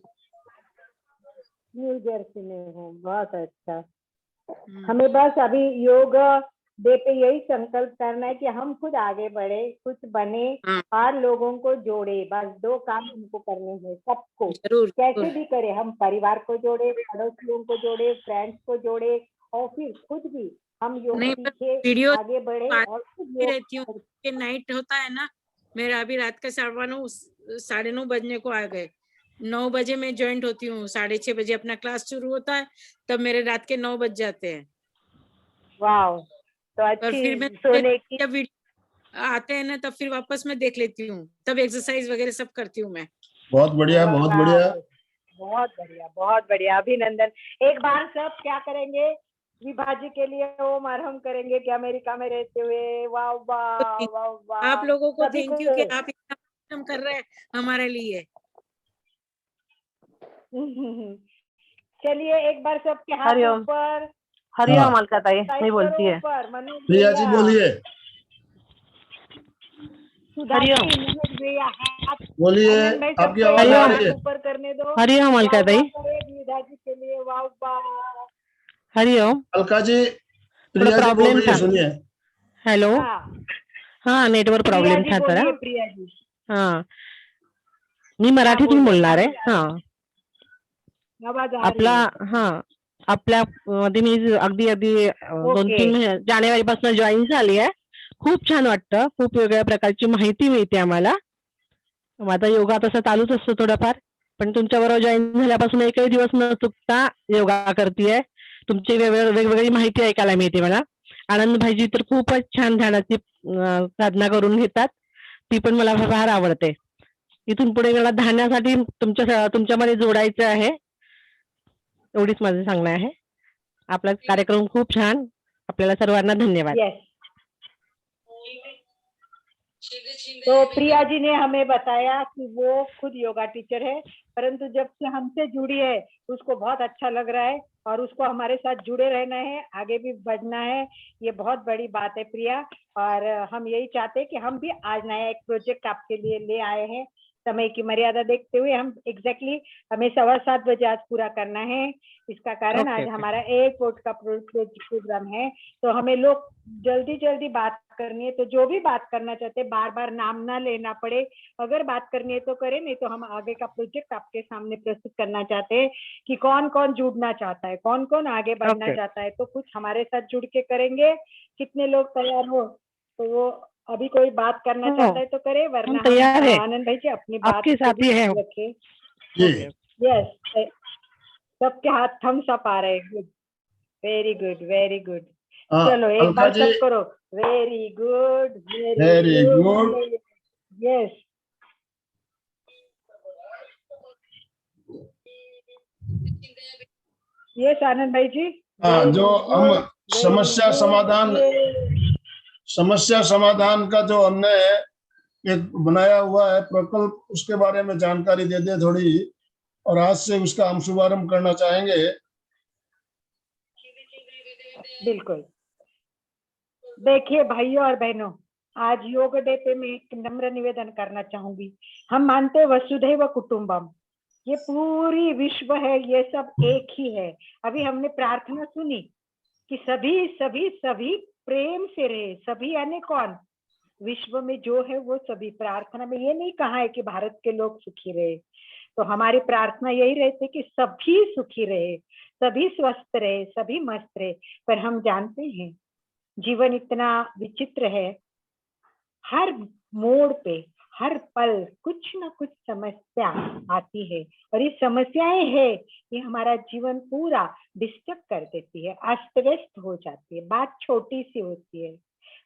S3: न्यू जर्सी में हो, बहुत अच्छा। हमें बस अभी योग डे पे यही संकल्प करना है कि हम खुद आगे बढ़े, कुछ बने और लोगों को जोड़े। बस 2 काम हमको करने हैं, सबको कैसे भी करे। हम परिवार को जोड़े, पड़ोसियों को जोड़े, फ्रेंड्स को जोड़े, और फिर खुद भी हम योग सीखे, आगे बढ़े और खुद
S10: रहती हूँ। नाइट होता है ना मेरा, अभी रात का 9:30 बजने को आ गए। 9 बजे मैं ज्वाइंट होती हूँ, 6:30 बजे अपना क्लास शुरू होता है, तब मेरे रात के 9 बज जाते हैं।
S3: वाह, तो
S10: और फिर मैं
S3: सोने की
S10: जब आते हैं ना, तब फिर वापस मैं देख लेती हूँ, तब एक्सरसाइज वगैरह सब करती हूँ मैं।
S1: बहुत बढ़िया, बहुत बढ़िया,
S3: बहुत बढ़िया, बहुत बढ़िया, अभिनंदन। एक बार सब क्या करेंगे, विभाजी के लिए ओम आरहम करेंगे कि अमेरिका में रहते हुए। वाह वाह वाह वाह,
S10: आप लोगों को थैंक यू कि आप इतना काम कर रहे हैं हमारे लिए।
S3: चलिए एक बार सबके हाथ ऊपर।
S11: हरिओम अलका ताई, नहीं बोलती है।
S1: प्रिया जी बोलिए।
S11: हरिओम
S1: बोलिए, आपकी आवाज आ रही है।
S3: ऊपर करने दो।
S11: हरिओम अलका ताई।
S3: विधा जी के लिए वाह वाह।
S11: हरिओम।
S1: अलका जी, प्रिया जी बोल रही है, सुनिए।
S11: हॅलो, हा नेटवर्क प्रॉब्लेम था जरा।
S3: प्रिया जी,
S11: हा, मी मराठीतून बोलणार आहे. हा, आपल्या मध्ये मी अगदी 2-3 जानेवारीपासून जॉईन झाली आहे. खूप छान वाटतं, खूप वेगळ्या प्रकारची माहिती मिळते आम्हाला. माझा योगा तसा चालूच असतो थोडाफार, पण तुमच्याबरोबर जॉईन झाल्यापासून एकही दिवस न चुकता योगा करतेय. तुमची वेगवेगळी माहिती ऐकायला मिळते मला. आनंद भाईजी तर खूपच छान ध्यानाची साधना करून घेतात, ती पण मला फार आवडते. इथून पुढे मला ध्यानासाठी तुमच्यामध्ये जोडायचं आहे, एवढीच माझं सांगणं आहे. आपला कार्यक्रम खूप छान. आपल्याला सर्वांना धन्यवाद.
S3: तो प्रिया जी ने हमें बताया कि वो खुद योगा टीचर है, परंतु जब से हमसे जुड़ी है उसको बहुत अच्छा लग रहा है और उसको हमारे साथ जुड़े रहना है, आगे भी बढ़ना है। ये बहुत बड़ी बात है प्रिया, और हम यही चाहते हैं कि हम भी आज नया एक प्रोजेक्ट आपके लिए ले आए हैं। समय की मर्यादा देखते हुए हम एग्जैक्टली हमें 7:15 बजे आज पूरा करना है। इसका कारण आज हमारा एयरपोर्ट का प्रोग्राम है, तो हमें लोग जल्दी बात करनी है। तो जो भी बात करना चाहते हैं, बार बार नाम ना लेना पड़े, अगर बात करनी है तो करें, नहीं तो हम आगे का प्रोजेक्ट आपके सामने प्रस्तुत करना चाहते हैं कि कौन कौन जुड़ना चाहता है, कौन कौन आगे बढ़ना चाहता है। तो कुछ हमारे साथ जुड़ के करेंगे, कितने लोग तैयार हो तो वो अभी कोई बात करना चाहता है तो करे, वरना
S11: तैयार है।
S3: आनंद भाई जी अपनी बात
S11: आपके साथ ही है
S3: रखे। यस, सबके हाथ थम्स अप आ रहे हैं। Good, very good, very good. चलो एक
S1: अलका
S3: बार
S1: जी,
S3: सब करो, very good,
S1: very good.
S3: Yes. Yes Anand भाई जी।
S1: हाँ, जो हम
S3: समस्या
S1: समस्या समाधान का जो हमने एक बनाया हुआ है प्रकल्प, उसके बारे में जानकारी दे दे थोड़ी, और आज से उसका हम शुभारंभ करना चाहेंगे।
S3: बिल्कुल। देखिए भाइयों और बहनों, आज योग डे पे मैं एक नम्र निवेदन करना चाहूंगी। हम मानते हैं वसुधैव कुटुंबम, ये पूरी विश्व है, ये सब एक ही है। अभी हमने प्रार्थना सुनी कि सभी सभी सभी प्रेम से रहे। सभी यानी कौन? विश्व में जो है वो सभी। प्रार्थना में ये नहीं कहा है कि भारत के लोग सुखी रहे, तो हमारी प्रार्थना यही रहती कि सभी सुखी रहे, सभी स्वस्थ रहे, सभी मस्त रहे। पर हम जानते हैं जीवन इतना विचित्र है, हर मोड़ पे हर पल कुछ ना कुछ समस्या आती है, और ये समस्याएं है ये हमारा जीवन पूरा डिस्टर्ब कर देती है, अस्त व्यस्त हो जाती है। बात छोटी सी होती है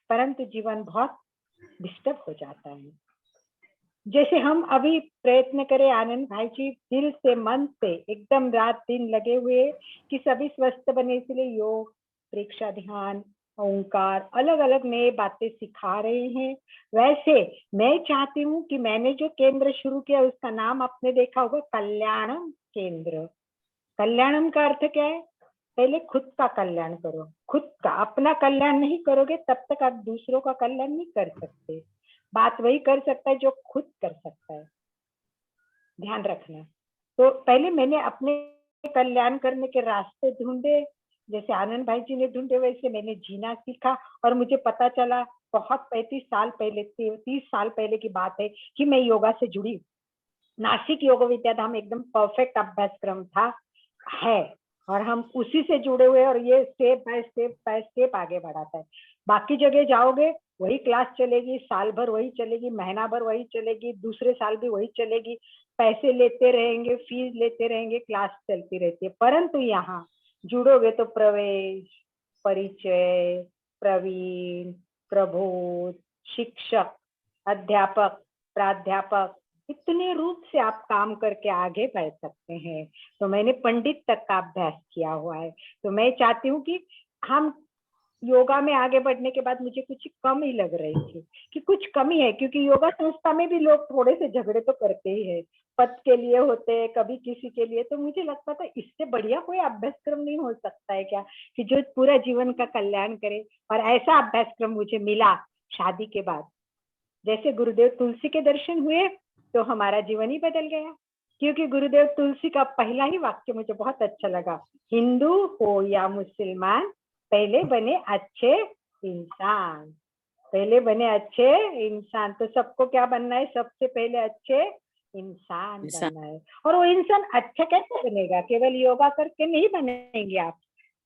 S3: परंतु जीवन बहुत डिस्टर्ब हो जाता है। जैसे हम अभी प्रयत्न करें आनंद भाई जी, दिल से मन से एकदम रात दिन लगे हुए कि सभी स्वस्थ बने, इसलिए योग, परीक्षा, ध्यान, ओंकार, अलग अलग नए बातें सिखा रहे हैं। वैसे मैं चाहती हूँ कि मैंने जो केंद्र शुरू किया उसका नाम आपने देखा होगा, कल्याणम केंद्र। कल्याणम का अर्थ क्या है? पहले खुद का कल्याण करो। खुद का, अपना कल्याण नहीं करोगे तब तक आप दूसरों का कल्याण नहीं कर सकते। बात वही कर सकता है जो खुद कर सकता है, ध्यान रखना। तो पहले मैंने अपने कल्याण करने के रास्ते ढूंढे, जैसे आनंद भाई जी ने ढूंढे वैसे मैंने जीना सीखा। और मुझे पता चला बहुत 35 साल पहले, 30 साल पहले की बात है कि मैं योगा से जुड़ी। नासिक योग विद्याधाम एकदम परफेक्ट अभ्यासक्रम था है, और हम उसी से जुड़े हुए, और ये स्टेप बाय स्टेप आगे बढ़ाता है। बाकी जगह जाओगे वही क्लास चलेगी, साल भर वही चलेगी, महीना भर वही चलेगी, दूसरे साल भी वही चलेगी, पैसे लेते रहेंगे, फीस लेते रहेंगे, क्लास चलती रहती है। परंतु यहाँ जुड़ोगे तो प्रवेश, परिचय, प्रवीण, प्रबोध, शिक्षक, अध्यापक, प्राध्यापक, इतने रूप से आप काम करके आगे बढ़ सकते हैं। तो मैंने पंडित तक का अभ्यास किया हुआ है। तो मैं चाहती हूँ कि हम योगा में आगे बढ़ने के बाद मुझे कुछ कम ही लग रही थी कि कुछ कमी है, क्योंकि योगा संस्था में भी लोग थोड़े से झगड़े तो करते ही है, पद के लिए होते हैं, कभी किसी के लिए। तो मुझे लगता था इससे बढ़िया कोई अभ्यासक्रम नहीं हो सकता है क्या, कि जो पूरा जीवन का कल्याण करे। और ऐसा अभ्यासक्रम मुझे मिला शादी के बाद। जैसे गुरुदेव तुलसी के दर्शन हुए तो हमारा जीवन ही बदल गया, क्योंकि गुरुदेव तुलसी का पहला ही वाक्य मुझे बहुत अच्छा लगा, हिंदू हो या मुसलमान पहले बने अच्छे इंसान। पहले बने अच्छे इंसान। तो सबको क्या बनना है? सबसे पहले अच्छे इंसान बनना है। और वो इंसान अच्छा कैसे बनेगा? केवल योगा करके नहीं बनेंगे आप।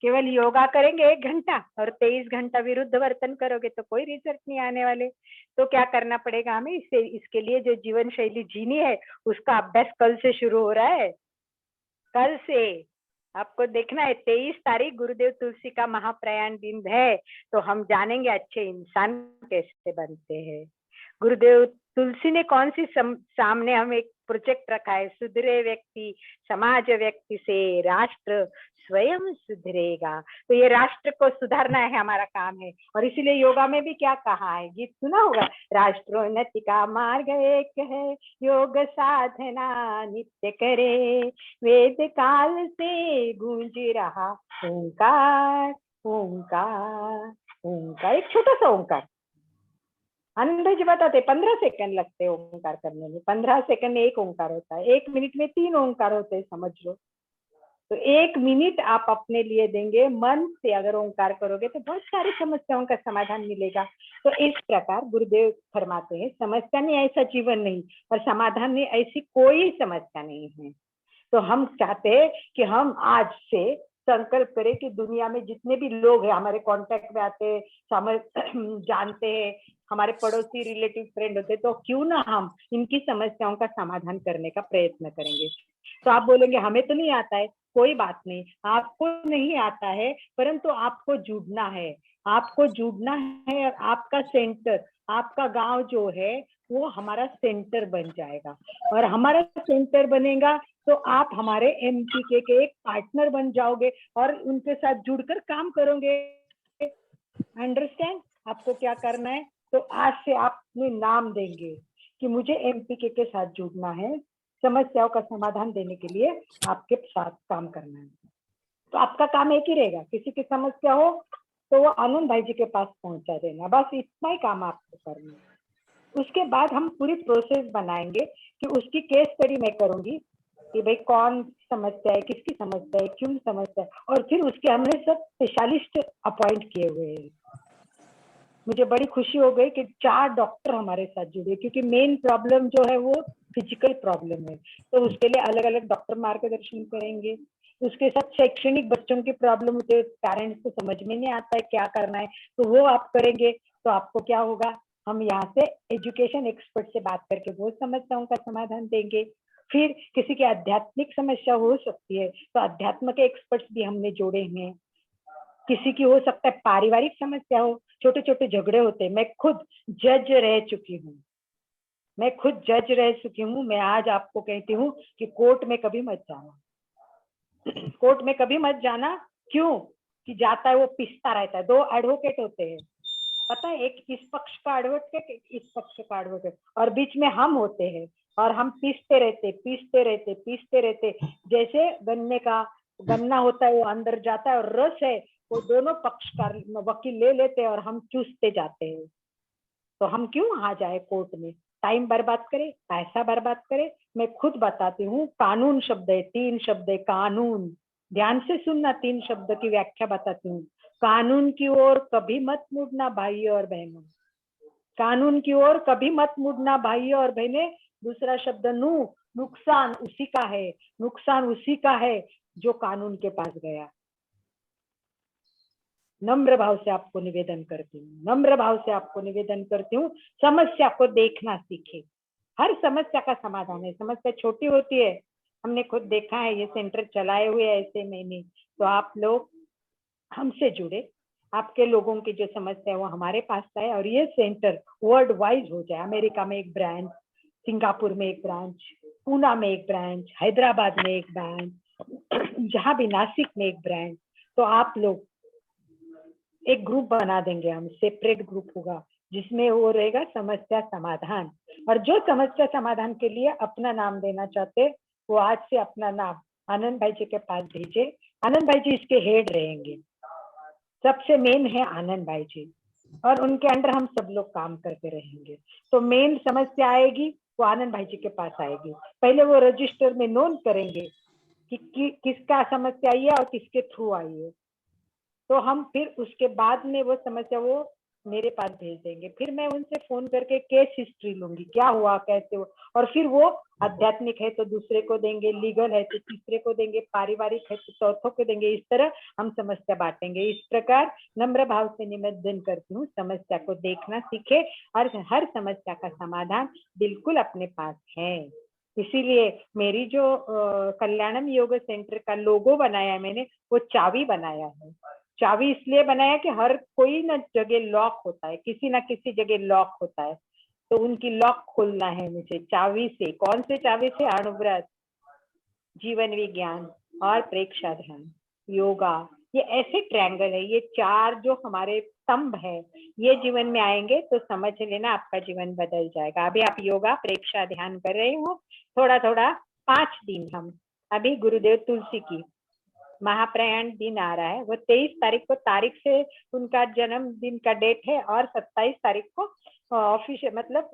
S3: केवल योगा करेंगे 1 घंटा और 23 घंटा विरुद्ध वर्तन करोगे तो कोई रिजल्ट नहीं आने वाले। तो क्या करना पड़ेगा हमें? इसके लिए जो जीवन शैली जीनी है उसका अभ्यास कल से शुरू हो रहा है। कल से आपको देखना है, 23 तारीख गुरुदेव तुलसी का महाप्रयाण दिन है, तो हम जानेंगे अच्छे इंसान कैसे बनते हैं। गुरुदेव तुलसी ने कौन सी सामने हमें एक प्रोजेक्ट रखा है, सुधरे व्यक्ति समाज व्यक्ति से राष्ट्र स्वयं सुधरेगा। तो ये राष्ट्र को सुधारना है हमारा काम है। और इसीलिए योगा में भी क्या कहा है, गीत सुना होगा, राष्ट्रोन्नति का मार्ग एक है, योग साधना नित्य करे, वेद काल से गूंज रहा ओंकार ओंकार ओंकार। एक छोटा सा ओंकार, आनंद जी बताते 15 सेकंड लगते हैं ओंकार करने में। 15 सेकंड में 1 ओंकार होता है, 1 मिनट में 3 ओंकार होते हैं, समझ लो। तो 1 मिनट आप अपने लिए देंगे, मन से अगर ओंकार करोगे तो बहुत सारी समस्याओं का समाधान मिलेगा। तो इस प्रकार गुरुदेव फरमाते हैं, समस्या नहीं ऐसा जीवन नहीं, और समाधान नहीं ऐसी कोई समस्या नहीं है। तो हम चाहते हैं कि हम आज से संकल्प करें कि दुनिया में जितने भी लोग हैं हमारे कांटेक्ट में आते हैं, जानते हैं, हमारे पड़ोसी, रिलेटिव, फ्रेंड होते, तो क्यों ना हम इनकी समस्याओं का समाधान करने का प्रयत्न करेंगे। तो आप बोलेंगे हमें तो नहीं आता है, कोई बात नहीं, आपको नहीं आता है, परंतु आपको जुड़ना है, आपको जुड़ना है, और आपका सेंटर, आपका गांव जो है वो हमारा सेंटर बन जाएगा, और हमारा सेंटर बनेगा तो आप हमारे एमपीके के एक पार्टनर बन जाओगे और उनके साथ जुड़कर काम करोगे। अंडरस्टैंड? आपको क्या करना है, तो आज से आप अपने नाम देंगे कि मुझे एमपीके के साथ जुड़ना है, समस्याओं का समाधान देने के लिए आपके साथ काम करना है। तो आपका काम एक ही रहेगा, किसी की समस्या हो तो वो आनंद भाई जी के पास पहुंचा देना, बस इतना ही काम आपको करना है। उसके बाद हम पूरी प्रोसेस बनाएंगे कि उसकी केस स्टडी मैं करूंगी कि भाई कौन समस्या है, किसकी समस्या है, क्यों समस्या है, और फिर उसके हमने सब स्पेशलिस्ट अपॉइंट किए हुए हैं। मुझे बड़ी खुशी हो गई कि 4 डॉक्टर हमारे साथ जुड़े, क्योंकि मेन प्रॉब्लम जो है वो फिजिकल प्रॉब्लम है, तो उसके लिए अलग अलग डॉक्टर मार्गदर्शन करेंगे। उसके साथ शैक्षणिक बच्चों की प्रॉब्लम होती है, पेरेंट्स को समझ में नहीं आता है क्या करना है, तो वो आप करेंगे। तो आपको क्या होगा, हम यहाँ से एजुकेशन एक्सपर्ट से बात करके वो समस्याओं का समाधान देंगे। फिर किसी की आध्यात्मिक समस्या हो सकती है तो अध्यात्म के एक्सपर्ट्स भी हमने जोड़े हैं। किसी की हो सकता है पारिवारिक समस्या हो, छोटे छोटे झगड़े होते हैं, मैं खुद जज रह चुकी हूँ, मैं खुद जज रह चुकी हूँ। मैं आज आपको कहती हूँ कि कोर्ट में कभी मत जाना, कोर्ट में कभी मत जाना। क्यों? कि जाता है वो पिसता रहता है, 2 एडवोकेट होते हैं, पता है, एक इस पक्ष का एडवोकेट, एक इस पक्ष का एडवोकेट, और बीच में हम होते हैं, और हम पीसते रहते। जैसे गन्ने का गन्ना होता है वो अंदर जाता है, और रस है वो दोनों पक्ष का वकील ले लेते हैं और हम चूसते जाते हैं। तो हम क्यों आ जाए कोर्ट में, टाइम बर्बाद करे, पैसा बर्बाद करे। मैं खुद बताती हूँ, कानून शब्द है, 3 शब्द है, कानून, ध्यान से सुनना, 3 शब्द की व्याख्या बताती हूँ। कानून की ओर कभी मत मुड़ना भाइयों और बहनों, कानून की ओर कभी मत मुड़ना भाइयों और बहनें। दूसरा शब्द नुकसान उसी का है, नुकसान उसी का है जो कानून के पास गया। नम्र भाव से आपको निवेदन करती हूँ, नम्र भाव से आपको निवेदन करती हूँ, समस्या को देखना सीखे। हर समस्या का समाधान है, समस्या छोटी होती है, हमने खुद देखा है, ये सेंटर चलाए हुए ऐसे महीने। तो आप लोग हमसे जुड़े, आपके लोगों की जो समस्या है वो हमारे पास आए, और ये सेंटर वर्ल्ड वाइज हो जाए। अमेरिका में एक ब्रांच, सिंगापुर में एक ब्रांच, पूना में एक ब्रांच, हैदराबाद में एक ब्रांच, जहां भी, नासिक में एक ब्रांच। तो आप लोग एक ग्रुप बना देंगे, हम सेपरेट ग्रुप होगा जिसमें वो रहेगा समस्या समाधान। और जो समस्या समाधान के लिए अपना नाम देना चाहते वो आज से अपना नाम आनंद भाई जी के पास भेजे। आनंद भाई जी इसके हेड रहेंगे, सबसे मेन है आनंद भाई जी, और उनके अंडर हम सब लोग काम करते रहेंगे। तो मेन समस्या आएगी वो आनंद भाई जी के पास आएगी, पहले वो रजिस्टर में नोट करेंगे कि किसका समस्या आई है और किसके थ्रू आई है। तो हम फिर उसके बाद में वो समस्या वो मेरे पास भेज देंगे, फिर मैं उनसे फोन करके केस हिस्ट्री लूंगी, क्या हुआ, कैसे हुआ, और फिर वो आध्यात्मिक है तो दूसरे को देंगे, लीगल है तो तीसरे को देंगे, पारिवारिक है तो चौथों को देंगे। इस तरह हम समस्या बांटेंगे। इस प्रकार नम्र भाव से निवेदन करती हूँ, समस्या को देखना सीखे और हर समस्या का समाधान बिल्कुल अपने पास है। इसीलिए मेरी जो कल्याणम योग सेंटर का लोगो बनाया है मैंने, वो चाबी बनाया है। चाबी इसलिए बनाया कि हर कोई ना जगह लॉक होता है, किसी ना किसी जगह लॉक होता है, तो उनकी लॉक खोलना है मुझे चाबी से। कौन से चाबी से? अणुव्रत, जीवन विज्ञान और प्रेक्षा ध्यान, योगा। ये ऐसे ट्रायंगल है, ये 4 जो हमारे स्तंभ है, ये जीवन में आएंगे तो समझ लेना आपका जीवन बदल जाएगा। अभी आप योगा प्रेक्षा ध्यान कर रहे हो, थोड़ा थोड़ा 5 दिन हम, अभी गुरुदेव तुलसी की महाप्रयाण दिन आ रहा है, वो 23 तारीख को, तारीख से उनका जन्मदिन का डेट है, और 27 तारीख को ऑफिशियल मतलब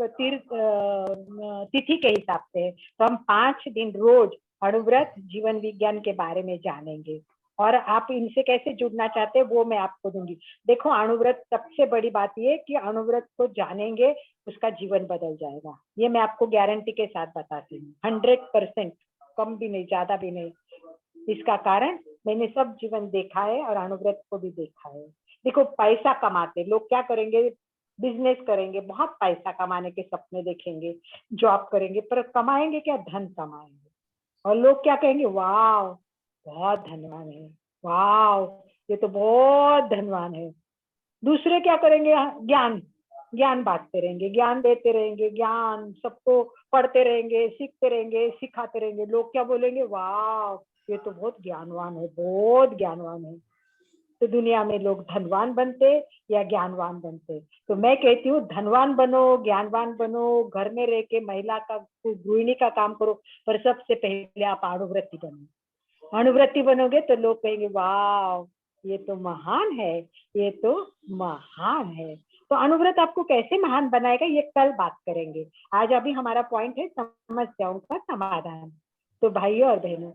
S3: तिथि के हिसाब से। तो हम 5 दिन रोज अणुव्रत, जीवन विज्ञान के बारे में जानेंगे, और आप इनसे कैसे जुड़ना चाहते हैं वो मैं आपको दूंगी। देखो, अणुव्रत सबसे बड़ी बात ये कि अणुव्रत को जानेंगे उसका जीवन बदल जाएगा, ये मैं आपको गारंटी के साथ बताती हूँ, 100%, कम भी नहीं ज्यादा भी नहीं। इसका कारण मैंने सब जीवन देखा है और अणुव्रत को भी देखा है। देखो, पैसा कमाते लोग क्या करेंगे, बिजनेस करेंगे, बहुत पैसा कमाने के सपने देखेंगे, जॉब करेंगे, पर कमाएंगे क्या? धन कमाएंगे। और लोग क्या कहेंगे, वाह बहुत धनवान है, वाह ये तो बहुत धनवान है। दूसरे क्या करेंगे, ज्ञान ज्ञान बांटते रहेंगे, ज्ञान देते रहेंगे, ज्ञान सबको पढ़ते रहेंगे, सीखते रहेंगे, सिखाते रहेंगे। लोग क्या बोलेंगे, वाह ये तो बहुत ज्ञानवान है, बहुत ज्ञानवान है। तो दुनिया में लोग धनवान बनते या ज्ञानवान बनते। तो मैं कहती हूँ धनवान बनो, ज्ञानवान बनो, घर में रह के महिला का गृहिणी का काम करो, पर सबसे पहले आप अनुव्रती बनो। अनुव्रती बनोगे तो लोग कहेंगे वाह ये तो महान है, ये तो महान है। तो अनुव्रत आपको कैसे महान बनाएगा ये कल बात करेंगे। आज अभी हमारा पॉइंट है समस्याओं का समाधान। तो भाइयों और बहनों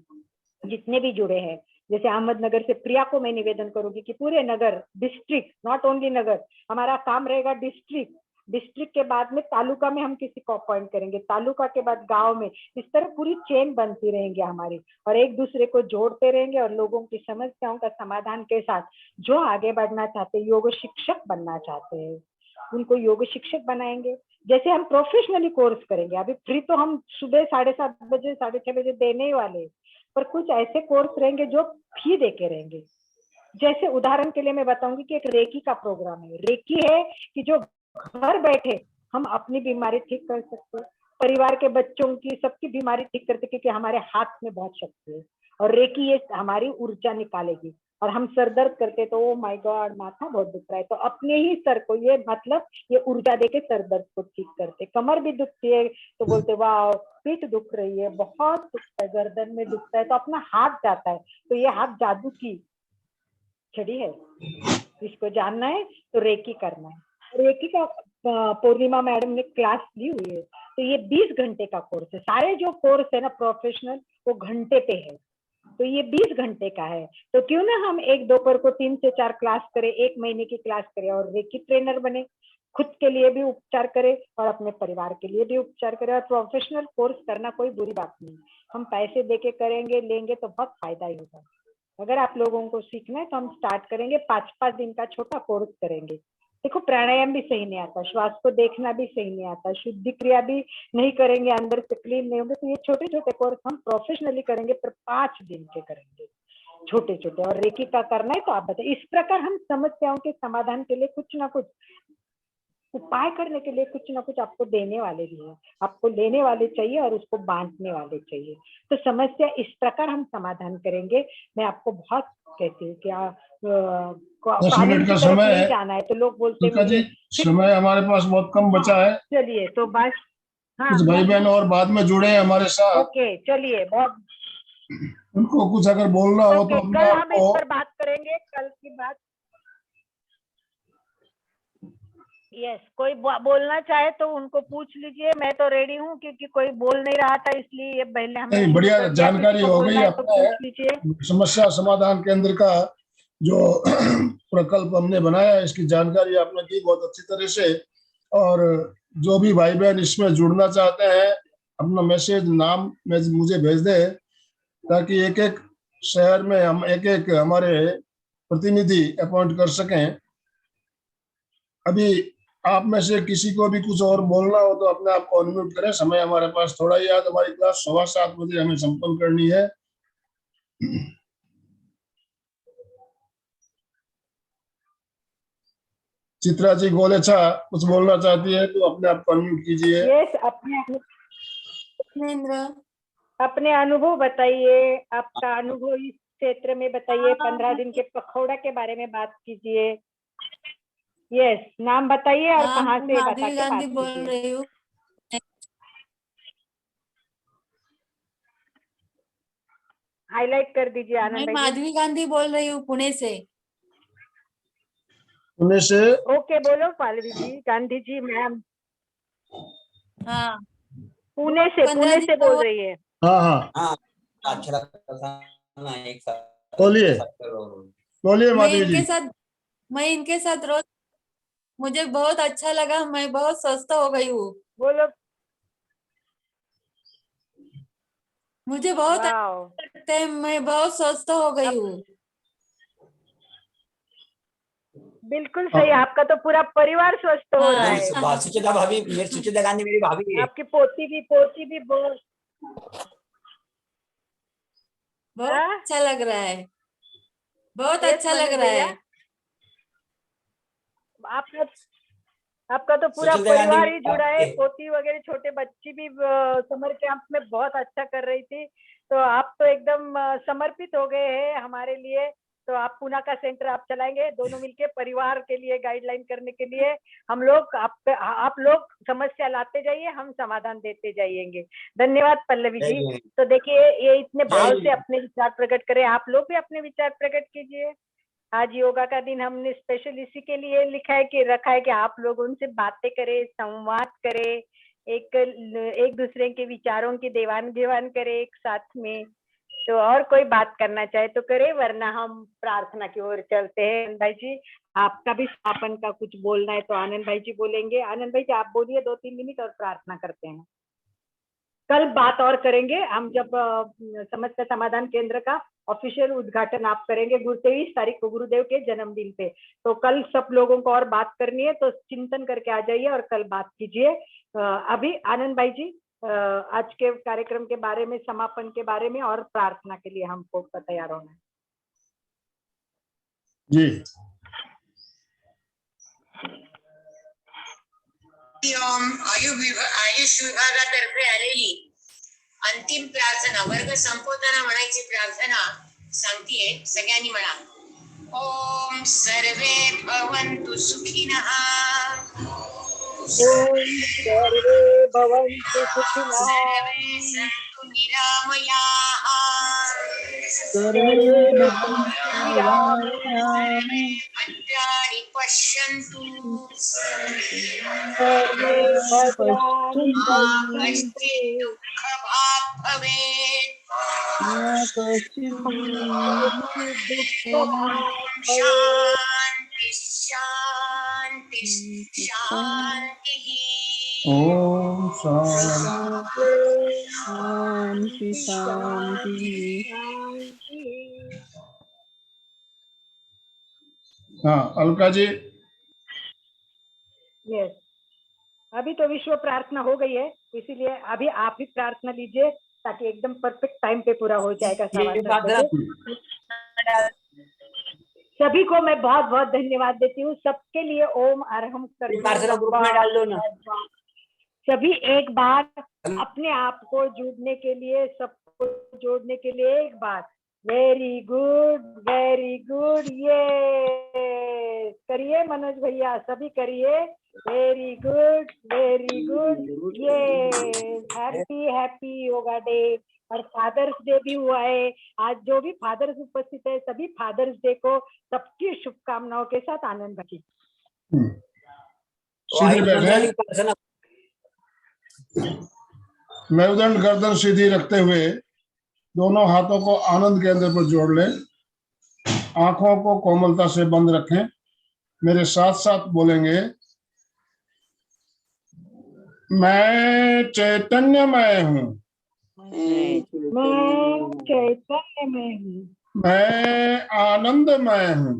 S3: जितने भी जुड़े हैं, जैसे अहमदनगर से प्रिया को मैं निवेदन करूंगी कि पूरे नगर, डिस्ट्रिक्ट, नॉट ओनली नगर, हमारा काम रहेगा डिस्ट्रिक्ट, डिस्ट्रिक्ट के बाद में तालुका में हम किसी को अपॉइंट करेंगे, तालुका के बाद गांव में, इस तरह पूरी चेन बनती रहेंगे हमारी, और एक दूसरे को जोड़ते रहेंगे और लोगों की समस्याओं का समाधान के साथ जो आगे बढ़ना चाहते हैं, योग शिक्षक बनना चाहते हैं, उनको योग शिक्षक बनाएंगे। जैसे हम प्रोफेशनली कोर्स करेंगे, अभी फ्री तो हम सुबह 7:30 बजे 6:30 बजे देने ही वाले, पर कुछ ऐसे कोर्स रहेंगे जो फी देके रहेंगे। जैसे उदाहरण के लिए मैं बताऊंगी कि एक रेकी का प्रोग्राम है। रेकी है कि जो घर बैठे हम अपनी बीमारी ठीक कर सकते हैं, परिवार के बच्चों की, सबकी बीमारी ठीक करते, क्योंकि हमारे हाथ में बहुत शक्ति है। और रेकी ये हमारी ऊर्जा निकालेगी। और हम सर दर्द करते तो ओ माय गॉड माथा बहुत दुख रहा है, तो अपने ही सर को ये मतलब ये ऊर्जा देके सर दर्द को ठीक करते। कमर भी दुखती है तो बोलते वाह पीठ दुख रही है, बहुत दुखता है, गर्दन में दुखता है, तो अपना हाथ जाता है। तो ये हाथ जादू की छड़ी है, इसको जानना है तो रेकी करना है। रेकी का पूर्णिमा मैडम ने क्लास ली हुई है, तो ये 20 घंटे का कोर्स है। सारे जो कोर्स है ना प्रोफेशनल वो घंटे पे है, तो ये 20 घंटे का है। तो क्यों ना हम एक दोपहर को 3 से 4 क्लास करें, 1 महीने की क्लास करें और रेकी ट्रेनर बने, खुद के लिए भी उपचार करें और अपने परिवार के लिए भी उपचार करें। और प्रोफेशनल कोर्स करना कोई बुरी बात नहीं, हम पैसे देके करेंगे लेंगे तो बहुत फायदा ही होगा। अगर आप लोगों को सीखना है तो हम स्टार्ट करेंगे, 5-5 दिन का छोटा कोर्स करेंगे। देखो प्राणायाम भी सही नहीं आता, श्वास को देखना भी सही नहीं आता, शुद्धि क्रिया भी नहीं करेंगे, अंदर से क्लीन नहीं होंगे, तो ये छोटे छोटे कोर्स हम प्रोफेशनली करेंगे, पर 5 दिन के करेंगे छोटे छोटे। और रेकी का करना है तो आप बताइए। इस प्रकार हम समस्याओं के समाधान के लिए कुछ ना कुछ उपाय करने के लिए कुछ ना कुछ आपको देने वाले भी हैं, आपको लेने वाले चाहिए और उसको बांटने वाले चाहिए। तो समस्या इस प्रकार हम समाधान करेंगे। मैं आपको बहुत कहती हूँ कि
S1: 10 मिनट का समय है
S3: जाना है, तो लोग बोलते
S1: हैं जी, समय हमारे पास बहुत कम बचा है।
S3: चलिए तो बस
S1: कुछ भाई बहन और बाद में जुड़े हैं हमारे साथ,
S3: ओके चलिए, बहुत
S1: उनको कुछ अगर बोलना हो तो अपने
S3: कल
S1: आप
S3: हम इस पर बात करेंगे, कल की बात। यस, कोई बोलना चाहे तो उनको पूछ लीजिए, मैं तो रेडी हूँ, क्योंकि कोई बोल नहीं रहा था इसलिए ये पहले हमने
S1: बढ़िया जानकारी हो गई
S3: पूछ लीजिए।
S1: समस्या समाधान केंद्र का जो प्रकल्प हमने बनाया इसकी जानकारी आपने दी बहुत अच्छी तरह से। और जो भी भाई बहन इसमें जुड़ना चाहते हैं अपना मैसेज नाम मुझे भेज दे, ताकि एक एक शहर में हम एक एक हमारे प्रतिनिधि अपॉइंट कर सकें। अभी आप में से किसी को भी कुछ और बोलना हो तो अपने आप को अनम्यूट करें। समय हमारे पास थोड़ा ही है, हमारी क्लास 7:15 बजे हमें संपन्न करनी है। चित्रा जी गोलेछा कुछ बोलना चाहती है तो अपने आप को अनम्यूट कीजिए।
S3: यस, अपने अनुभव बताइए, आपका अनुभव इस क्षेत्र में बताइए। 15 दिन के पखौड़ा के बारे में बात कीजिए। यस, नाम बताइए और कहाँ से बता के बात
S12: बोल रही हूँ।
S3: हाईलाइट कर दीजिए आनंद।
S12: मैं माधवी गांधी बोल रही हूँ पुणे से।
S1: पुणे से
S3: ओके, बोलो पालवी जी, गांधी जी मैम।
S12: हाँ,
S3: पुणे से बोल रही है।
S1: हाँ हाँ
S4: अच्छा लगता था एक साथ।
S1: बोलिए माधवी जी।
S12: मैं इनके साथ रोज, मुझे बहुत अच्छा लगा, मैं बहुत स्वस्थ हो गई हूँ।
S3: बोलो।
S12: मुझे बहुत अच्छा लगता है, मैं बहुत स्वस्थ हो गई हूँ।
S3: बिल्कुल सही, आपका तो पूरा परिवार स्वस्थ हो रहा है।
S4: सुचिता भाभी, मेरी सुचिता गांधी मेरी भाभी है।
S3: आपकी पोती भी बहुत
S12: बहुत
S3: हाँ?
S12: अच्छा लग रहा है, बहुत
S3: Yes,
S12: अच्छा लग
S3: मनोज
S12: रहा
S3: भैया।
S12: है।
S3: आपका आपका तो पूरा
S4: सुचित्रा गांधी
S3: परिवार ही जुड़ा है,
S4: मैम,
S3: पोती वगैरह छोटे बच्ची भी समर कैंप में बहुत अच्छा कर रही थी। तो आप तो एकदम समर्पित हो गए हैं हमारे लिए। तो आप पूना का सेंटर आप चलाएंगे, दोनों मिलके परिवार के लिए गाइडलाइन करने के लिए। हम लोग आप लोग समस्या लाते जाइए, हम समाधान देते जाइएंगे। धन्यवाद पल्लवी
S4: जय
S3: जी।
S4: हिंद।
S3: तो देखिए, ये इतने
S4: जय
S3: भाव
S4: हिंद।
S3: से अपने विचार प्रकट करें, आप लोग भी अपने विचार प्रकट कीजिए। आज योगा का दिन हमने स्पेशल इसी के लिए लिखा है कि रखा है कि आप लोग उनसे बातें करें, संवाद करें, एक दूसरे के विचारों की देवान घेवान करें एक साथ में। तो और कोई बात करना चाहे तो करे, वरना हम प्रार्थना की ओर चलते हैं। आनंद भाई जी, आपका भी स्थापन का कुछ बोलना है तो आनंद भाई जी बोलेंगे। आनंद भाई जी आप बोलिए 2-3 मिनट और प्रार्थना करते हैं। कल बात और करेंगे हम, जब समस्या समाधान केंद्र का ऑफिशियल उद्घाटन आप करेंगे 23 तारीख को, गुरुदेव के जन्मदिन पे। तो कल सब लोगों को और बात करनी है, तो चिंतन करके आ जाइए और कल बात कीजिए। अभी आनंद भाई जी, आज के कार्यक्रम के बारे में, समापन के बारे में और प्रार्थना के लिए हमको तैयार होना है।
S1: जी।
S2: ओम आयुष विभागातर्फे आलेली अंतिम प्रार्थना, वर्ग संपवताना म्हणायची प्रार्थना सांगतीये, सगळ्यांनी म्हणा. ओम सर्वे भवन्तु सुखिनः.
S3: ओम सर्वे भवन्तु सुखिनः,
S2: सर्वे सन्तु निरामयाः.
S3: सर्वे भवन्तु निरामयाः,
S2: भद्राणि पश्यन्तु.
S3: सर्वे भद्राणि
S2: मा
S3: पश्यन्तु,
S2: कश्चित् दुःखभाग् भवेत्.
S3: दुःखभाग् भवेत्।
S2: शान्ति शान्ति शान्तिः.
S1: ओम शांति।
S11: शांति शांति।
S1: हाँ अलका जी।
S3: यस, अभी तो विश्व प्रार्थना हो गई है, इसीलिए अभी आप ही प्रार्थना लीजिए ताकि एकदम परफेक्ट टाइम पे पूरा हो जाएगा। 7:15 बजे। सभी को मैं बहुत बहुत धन्यवाद देती हूँ, सबके लिए ओम अरहम
S4: प्रार्थना ग्रुप में डाल दो ना।
S3: सभी एक बार अपने आप को जुड़ने के लिए, सबको जोड़ने के लिए एक बार वेरी गुड ये करिए मनोज भैया, सभी करिए वेरी गुड ये। Happy yoga day. और फादर्स डे भी हुआ है आज। जो भी फादर्स उपस्थित है, सभी फादर्स डे को सबकी शुभकामनाओं के साथ आनंद भाई।
S1: सीधे बैठे, मेरुदंड गर्दन सीधी रखते हुए दोनों हाथों को आनंद केंद्र पर जोड़ लें। आंखों को कोमलता से बंद रखें। मेरे साथ साथ बोलेंगे, मैं चैतन्यमय हूँ,
S3: मैं चैतन्यमय हूँ,
S1: मैं आनंदमय हूँ,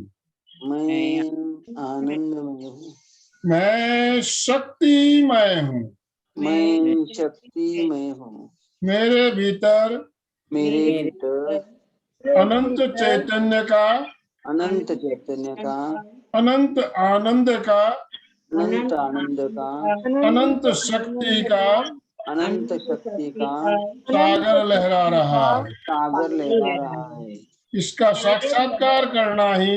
S1: मैं शक्तिमय हूँ, मेरे भीतर अनंत चैतन्य का, अनंत आनंद का, अनंत शक्ति का सागर लहरा रहा है। इसका साक्षात्कार करना ही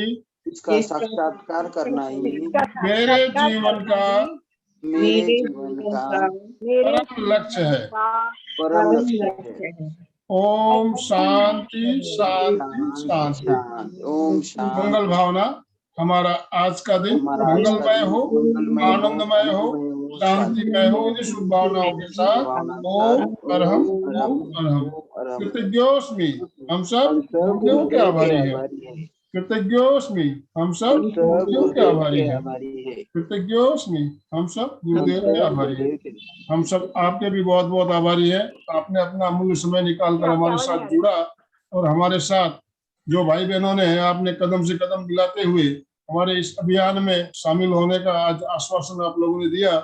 S1: मेरे जीवन का परम लक्ष्य है। ओम शांति शांति शांति। मंगल भावना। हमारा आज का दिन मंगलमय हो, आनंदमय हो, शांतिमय हो। इन शुभ भावनाओं के साथ ओम अरहम कृतज्ञोस्मि। हम सब गुरुदेव के आभारी हैं। कृतज्ञोस्मि। हम सब गुरुदेव के आभारी हैं। कृतज्ञोस्मि। हम सब गुरुदेव के आभारी हैं। हम सब आपके भी बहुत बहुत आभारी हैं। आपने अपना अमूल्य समय निकालकर हमारे साथ जुड़ा और हमारे साथ जो भाई बहनों ने आपने कदम से कदम मिलाते हुए हमारे इस अभियान में शामिल होने का आज आश्वासन आप लोगों ने दिया।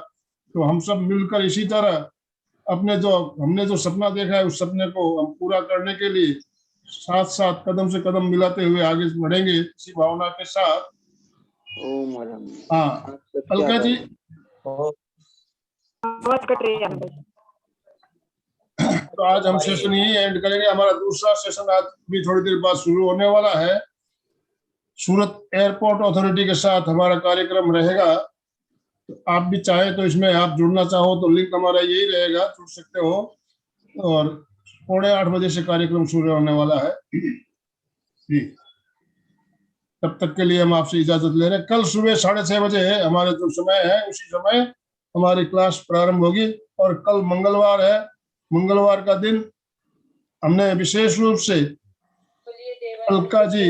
S1: तो हम सब मिलकर इसी तरह हमने जो सपना देखा है उस सपने को हम पूरा करने के लिए साथ साथ कदम से कदम मिलाते हुए आगे बढ़ेंगे इसी भावना के साथ।
S13: ओम अरहम।
S1: हाँ अलका जी,
S3: आवाज कट रही है आनंद भाई।
S1: तो आज हम सेशन यही एंड करेंगे। हमारा दूसरा सेशन आज भी थोड़ी देर बाद शुरू होने वाला है। सूरत एयरपोर्ट अथॉरिटी के साथ हमारा कार्यक्रम रहेगा। तो आप भी चाहे तो इसमें आप जुड़ना चाहो तो लिंक हमारा यही रहेगा, जुड़ सकते हो। और 7:45 बजे से कार्यक्रम शुरू होने वाला है जी। तब तक के लिए हम आपसे इजाजत ले रहे हैं। कल सुबह 6:30 बजे हमारे जो समय है उसी समय हमारी क्लास प्रारंभ होगी। और कल मंगलवार है, मंगलवार का दिन हमने विशेष रूप से अलका जी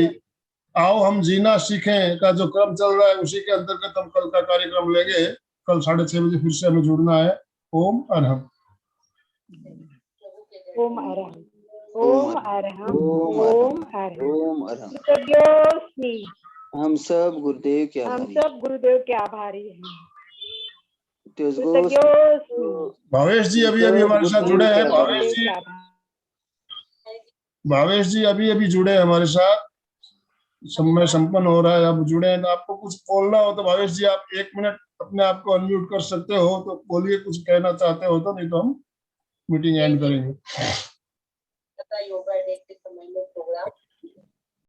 S1: आओ हम जीना सीखें का जो क्रम चल रहा है उसी के अंतर्गत हम कल का कार्यक्रम लेंगे। कल 6:30 बजे फिर से हमें जुड़ना है। ओम अरहम।
S3: ओम अरहम, ओम अरहम,
S13: ओम
S3: ओम
S13: अरहम,
S3: अरहम।
S13: ओम अरहम।
S3: कृतज्ञोस्मि।
S13: हम सब गुरुदेव के
S3: हम
S13: आभारी
S3: सब गुरुदेव के आभारी हैं।
S13: कृतज्ञोस्मि।
S3: कृतज्ञोस्मि।
S1: भावेश जी अभी अभी हमारे साथ जुड़े हैं। भावेश जी अभी अभी जुड़े हैं हमारे साथ। समय संपन्न हो रहा है, अब जुड़े हैं। तो आपको कुछ बोलना हो तो भावेश जी आप 1 मिनट अपने आप को अनम्यूट कर सकते हो, तो बोलिए कुछ कहना चाहते हो तो, नहीं तो हम मीटिंग एंड करेंगे।
S9: योगा डे